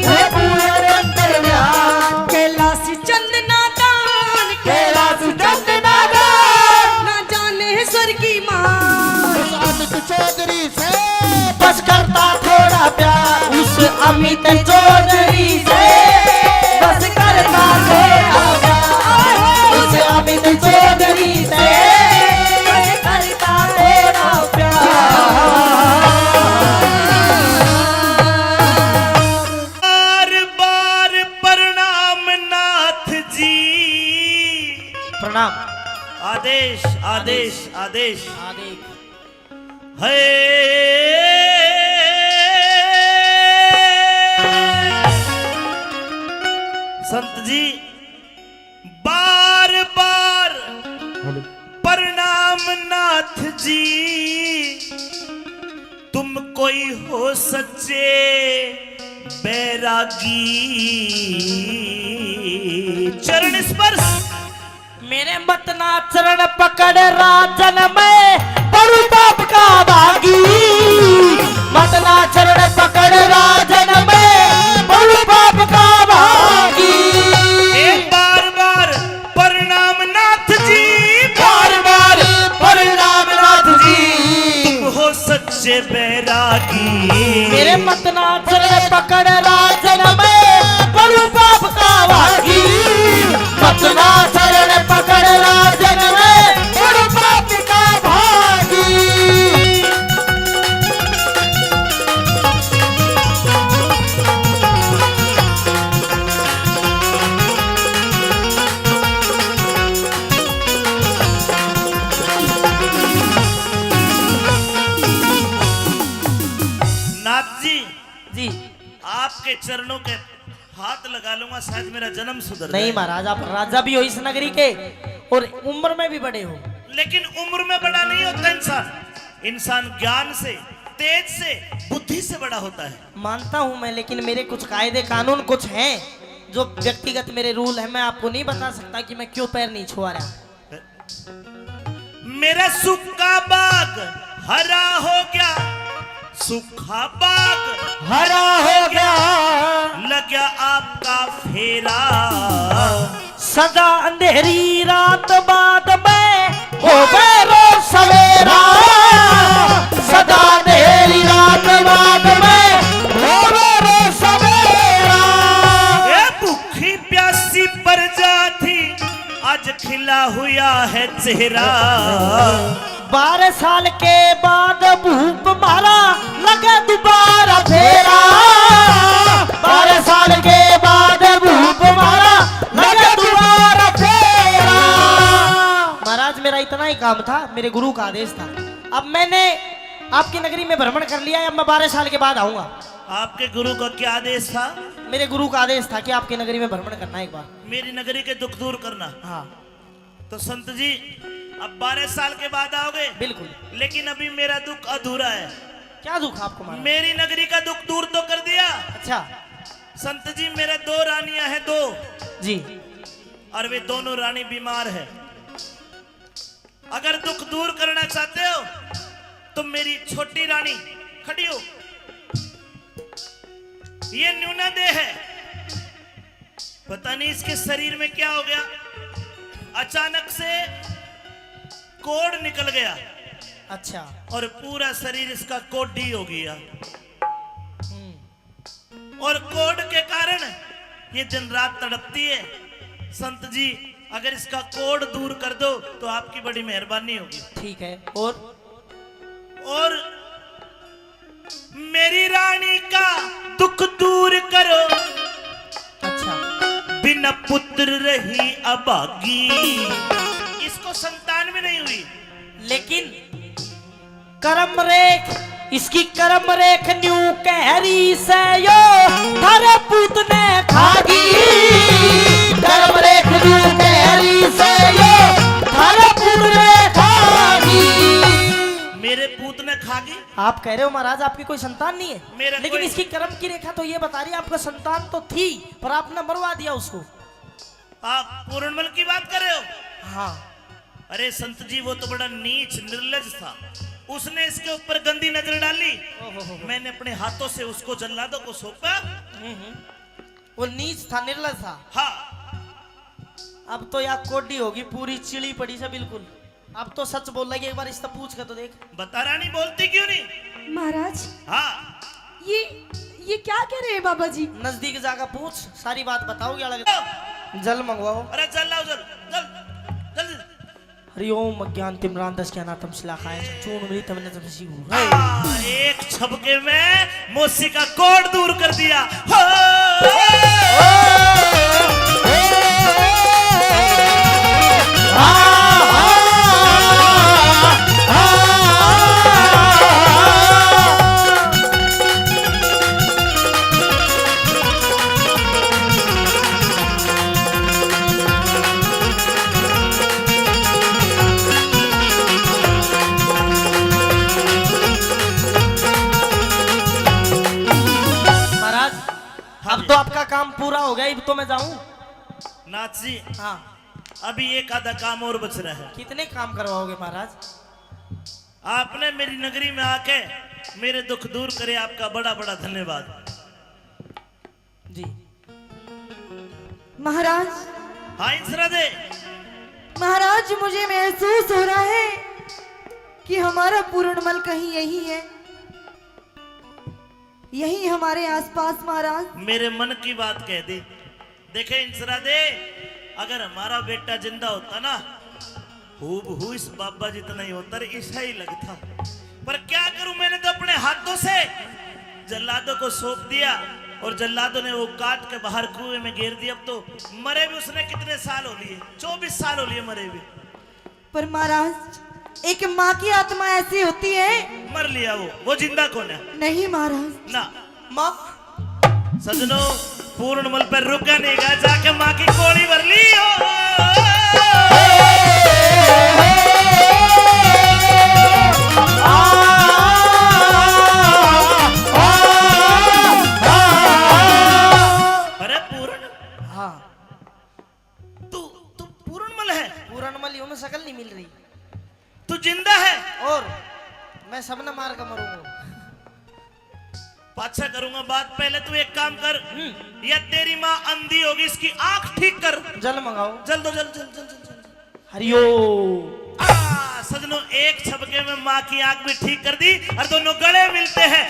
हुए पूर्ण अंतर्ध्यान। कैलाश चंदना दान कैलाश चंदना दान। ना जाने स्वर की मान। अमित चौधरी से बस करता थोड़ा प्यार। उस अमित चौधरी से बस करता थोड़ा प्यार। उस अमित चौधरी से बस करता थोड़ा प्यार। बार बार प्रणाम नाथ जी। प्रणाम। आदेश आदेश आदेश आगे संत जी बार बार प्रणाम नाथ जी। तुम कोई हो सच्चे बैरागी। चरण स्पर्श मेरे मतना चरण पकड़ राजन में बड़ू बाप का भागी। मतना चरण पकड़ राजन में बड़ू बाप का भागी। एक बार बार प्रणाम नाथ जी। बार बार प्रणाम नाथ जी। तुम हो सच्चे बैरागी। मेरे मतना चरण पकड़ राजन में बड़ू बाप का भागी। मतना चरण पकड़ राजन में बड़ू बाप का भागी। नाथ जी जी आपके चरणों के हाथ लगा लूंगा, शायद मेरा जन्म सुधर नहीं जाए। महाराज, आप राजा भी हो इस नगरी के और उम्र में भी बड़े हो। लेकिन उम्र में बड़ा नहीं होता इंसान। इंसान ज्ञान से, तेज से, बुद्धि से बड़ा होता है। मानता हूं मैं, लेकिन मेरे कुछ कायदे कानून कुछ हैं जो व्यक्तिगत मेरे रूल है। मैं आपको नहीं बता सकता कि मैं क्यों पैर नहीं छुआ रहा। मेरा सूखा बाग हरा हो गया। सूखा बाग हरा हो गया लग गया आपका फेरा। सदा अंधेरी रात बाद में हो गए रोज सवेरा। सदा अंधेरी रात बाद में हो गए रोज सवेरा। ए भूखी प्यासी प्रजा थी, आज खिला हुआ है चेहरा। 12 साल के बाद भूप मारा लगा दोबारा फेरा। 12 साल के बाद भूप मारा लगा दोबारा फेरा। महाराज मेरा इतना ही काम था, मेरे गुरु का आदेश था। अब मैंने आपकी नगरी में भ्रमण कर लिया है, अब मैं 12 साल के बाद आऊंगा। आपके गुरु का क्या आदेश था? मेरे गुरु का आदेश था कि आपकी नगरी में भ्रमण करना एक बार। मेरी नगरी के दुख दूर करना। हाँ तो संत जी अब 12 साल के बाद आओगे? बिल्कुल। लेकिन अभी मेरा दुख अधूरा है। क्या दुख आपको महाराज? मेरी नगरी का दुख दूर तो कर दिया। अच्छा संत जी मेरे 2 रानियां हैं, 2, जी। और वे दोनों रानी बीमार है। अगर दुख दूर करना चाहते हो तो मेरी छोटी रानी खड़ी हो। ये न्यूना देह है, पता नहीं इसके शरीर में क्या हो गया। अचानक से कोढ़ निकल गया। अच्छा। और पूरा शरीर इसका कोडी हो गया। और कोड के कारण ये दिन रात तड़पती है। संत जी अगर इसका कोड दूर कर दो तो आपकी बड़ी मेहरबानी होगी। ठीक है। और मेरी रानी का दुख दूर करो। अच्छा। बिना पुत्र रही अभागी। इसको संतान भी नहीं हुई, लेकिन कर्म रेख, इसकी कर्म रेख न्यू कहरी से यो थारे पूत ने खागी। कर्म रेख न्यू कहरी से यो थारे पूत ने खागी। मेरे पूत ने खागी। आप कह रहे हो महाराज आपकी कोई संतान नहीं है, लेकिन कोई... इसकी कर्म की रेखा तो ये बता रही है आपका संतान तो थी पर आपने मरवा दिया उसको। आप पूर्णमल की बात कर रहे हो? हाँ। अरे संत जी वो तो बड़ा नीच निर्लज था। उसने इसके ऊपर गंदी नजर डाली। मैंने अपने हाथों से उसको जल्लादों को सौंपा। वो नीच था, निर्लज था। हाँ। अब तो यार कोडी होगी पूरी चिड़ी पड़ी से बिल्कुल। अब तो सच बोल रही है, एक बार इससे पूछ कर तो देख। बता रानी बोलती क्यों नहीं? महाराज हाँ। ये क्या कह रहे हैं बाबा जी? नजदीक जाकर पूछ, सारी बात बताओ क्या लग रहा है। जल मंगवाओ। अरे जल लाओ, जल जल जल। हरिओम अज्ञान तिम्रान दस के अनाथम शिलाखाय चूर्ण मिली तमने तम सी एक छपके में मौसी का कोड दूर कर दिया। अब तो आपका काम पूरा हो गया, अब तो मैं जाऊं। नाथ जी हाँ। अभी एक आधा काम और बच रहा है। कितने काम करवाओगे महाराज? आपने मेरी नगरी में आके मेरे दुख दूर करे, आपका बड़ा बड़ा धन्यवाद जी। महाराज। हाँ इंसरा दे। महाराज मुझे महसूस हो रहा है कि हमारा पूर्णमल कहीं यही है, यही हमारे आसपास। महाराज मेरे मन की बात कह दी। देखे इंसरा दे, अगर हमारा बेटा जिंदा होता ना हूबहू इस बाबा जितना ही होता, ऐसा ही लगता। पर क्या करूं, मैंने तो अपने हाथों से जल्लादों को सौंप दिया और जल्लादों ने वो काट के बाहर कुएं में घेर दिया। अब तो मरे भी उसने कितने साल हो लिए, 24 साल हो लिए मरे भी। पर महाराज एक माँ की आत्मा ऐसी होती है। मर लिया वो जिंदा कौन है? नहीं महाराज ना माँ। सजनों पूर्णमल पर रुका नहीं गा, जाके माँ की कोड़ी भर ली हो। अरे पूर्ण। हाँ। तू पूर्णमल है? पूर्णमल यूं में शकल नहीं मिल रही। तू जिंदा है? और मैं सबने मार कर मरूंगा। पाछा करूंगा बात, पहले तू एक काम कर। या तेरी माँ अंधी होगी, इसकी आंख ठीक कर। जल मंगाओ। जल दो, जल जल जल जल जल। हरिओ। सजनों एक छपके में माँ की आंख भी ठीक कर दी और दोनों गले मिलते हैं।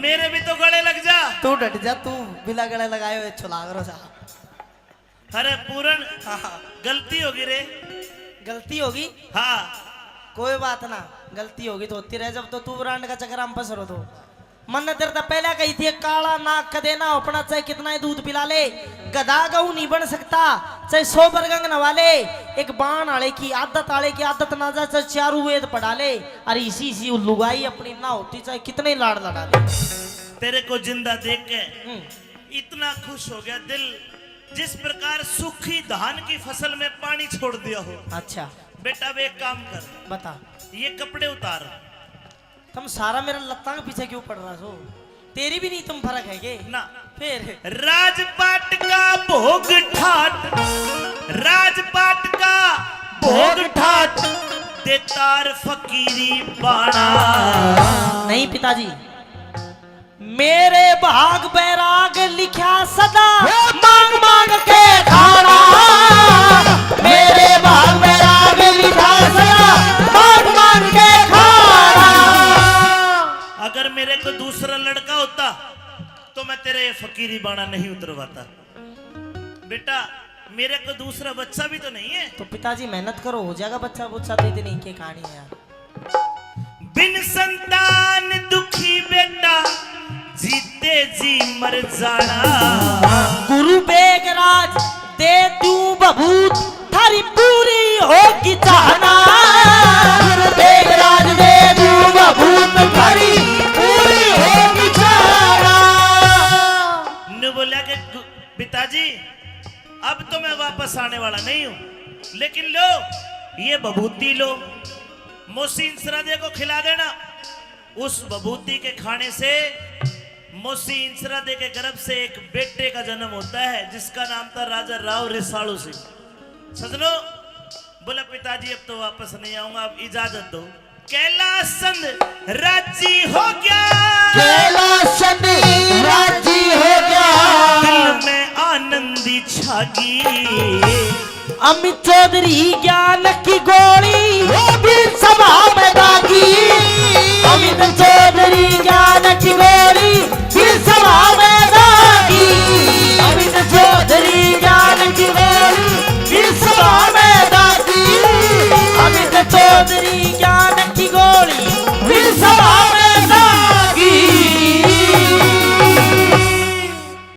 मेरे भी तो गले लग जा। तू डट जा, तू बिना गले लगाए हुए छुला करो जा। अरे पूरन गलती होगी रे। गलती होगी? हाँ कोई बात ना, गलती होगी तो होती रहे। जब तो तू ब्रांड का चक्कर हम फंस रहो तो मन तेरे तो पहले कही थी काला नाक कदे ना अपना, चाहे कितना ही दूध पिला ले गधा गऊ नहीं बन सकता। चाहे 100 बरगंग नवा ले, एक बाण आले की आदत ना जा, चाहे चारू वेद पढ़ा ले। अरे इसी लुगाई अपनी ना होती, चाहे कितने लाड़ लड़ा ले। तेरे को जिंदा देख के इतना खुश हो गया दिल, जिस प्रकार सूखी धान की फसल में पानी छोड़ दिया हो। अच्छा बेटा अब एक काम कर, बता। ये कपड़े उतार। तुम सारा मेरा लत्ता के पीछे क्यों पड़ रहा हो? तेरी भी नहीं तुम फर्क है के ना फिर राजपाट का भोग ठाट, राजपाट का भोग ठाट, देतार फकीरी बाणा। नहीं पिताजी, मेरे भाग बैराग लिखा सदा मांग मांग के खाना। मेरे भाग बैराग लिखा सदा मांग मांग के खाना। अगर मेरे को दूसरा लड़का होता तो मैं तेरे ये फकीरी बाणा नहीं उतरवाता। बेटा मेरे को दूसरा बच्चा भी तो नहीं है। तो पिताजी मेहनत करो, हो जाएगा बच्चा बुच्चा। तो इतनी की कहानी है यार। बिन संतान दुखी बेटा, जीते जी मर जाना। गुरु बेगराज दे तू बबूत, थारी पूरी होगी चाहना। गुरु बेगराज दे तू बबूत, थारी पूरी होगी चाहना। ने बोला कि पिताजी अब तो मैं वापस आने वाला नहीं हूं, लेकिन लो ये बभूति लो, मोहसिन सरादे को खिला देना। उस बभूति के खाने से मोहसिन सरादे के गर्भ से एक बेटे का जन्म होता है, जिसका नाम था राजा राव रिसालू सिंह। सजनो बोला पिताजी अब तो वापस नहीं आऊंगा, अब इजाजत दो। कैलाश चंद राजी हो गया, कैलाश राजी हो गया, दिल में आनंदी छागी। अमित चौधरी ज्ञान की गोली वो भी सभा में दागी। अमित चौधरी ज्ञान की गोली भी सभा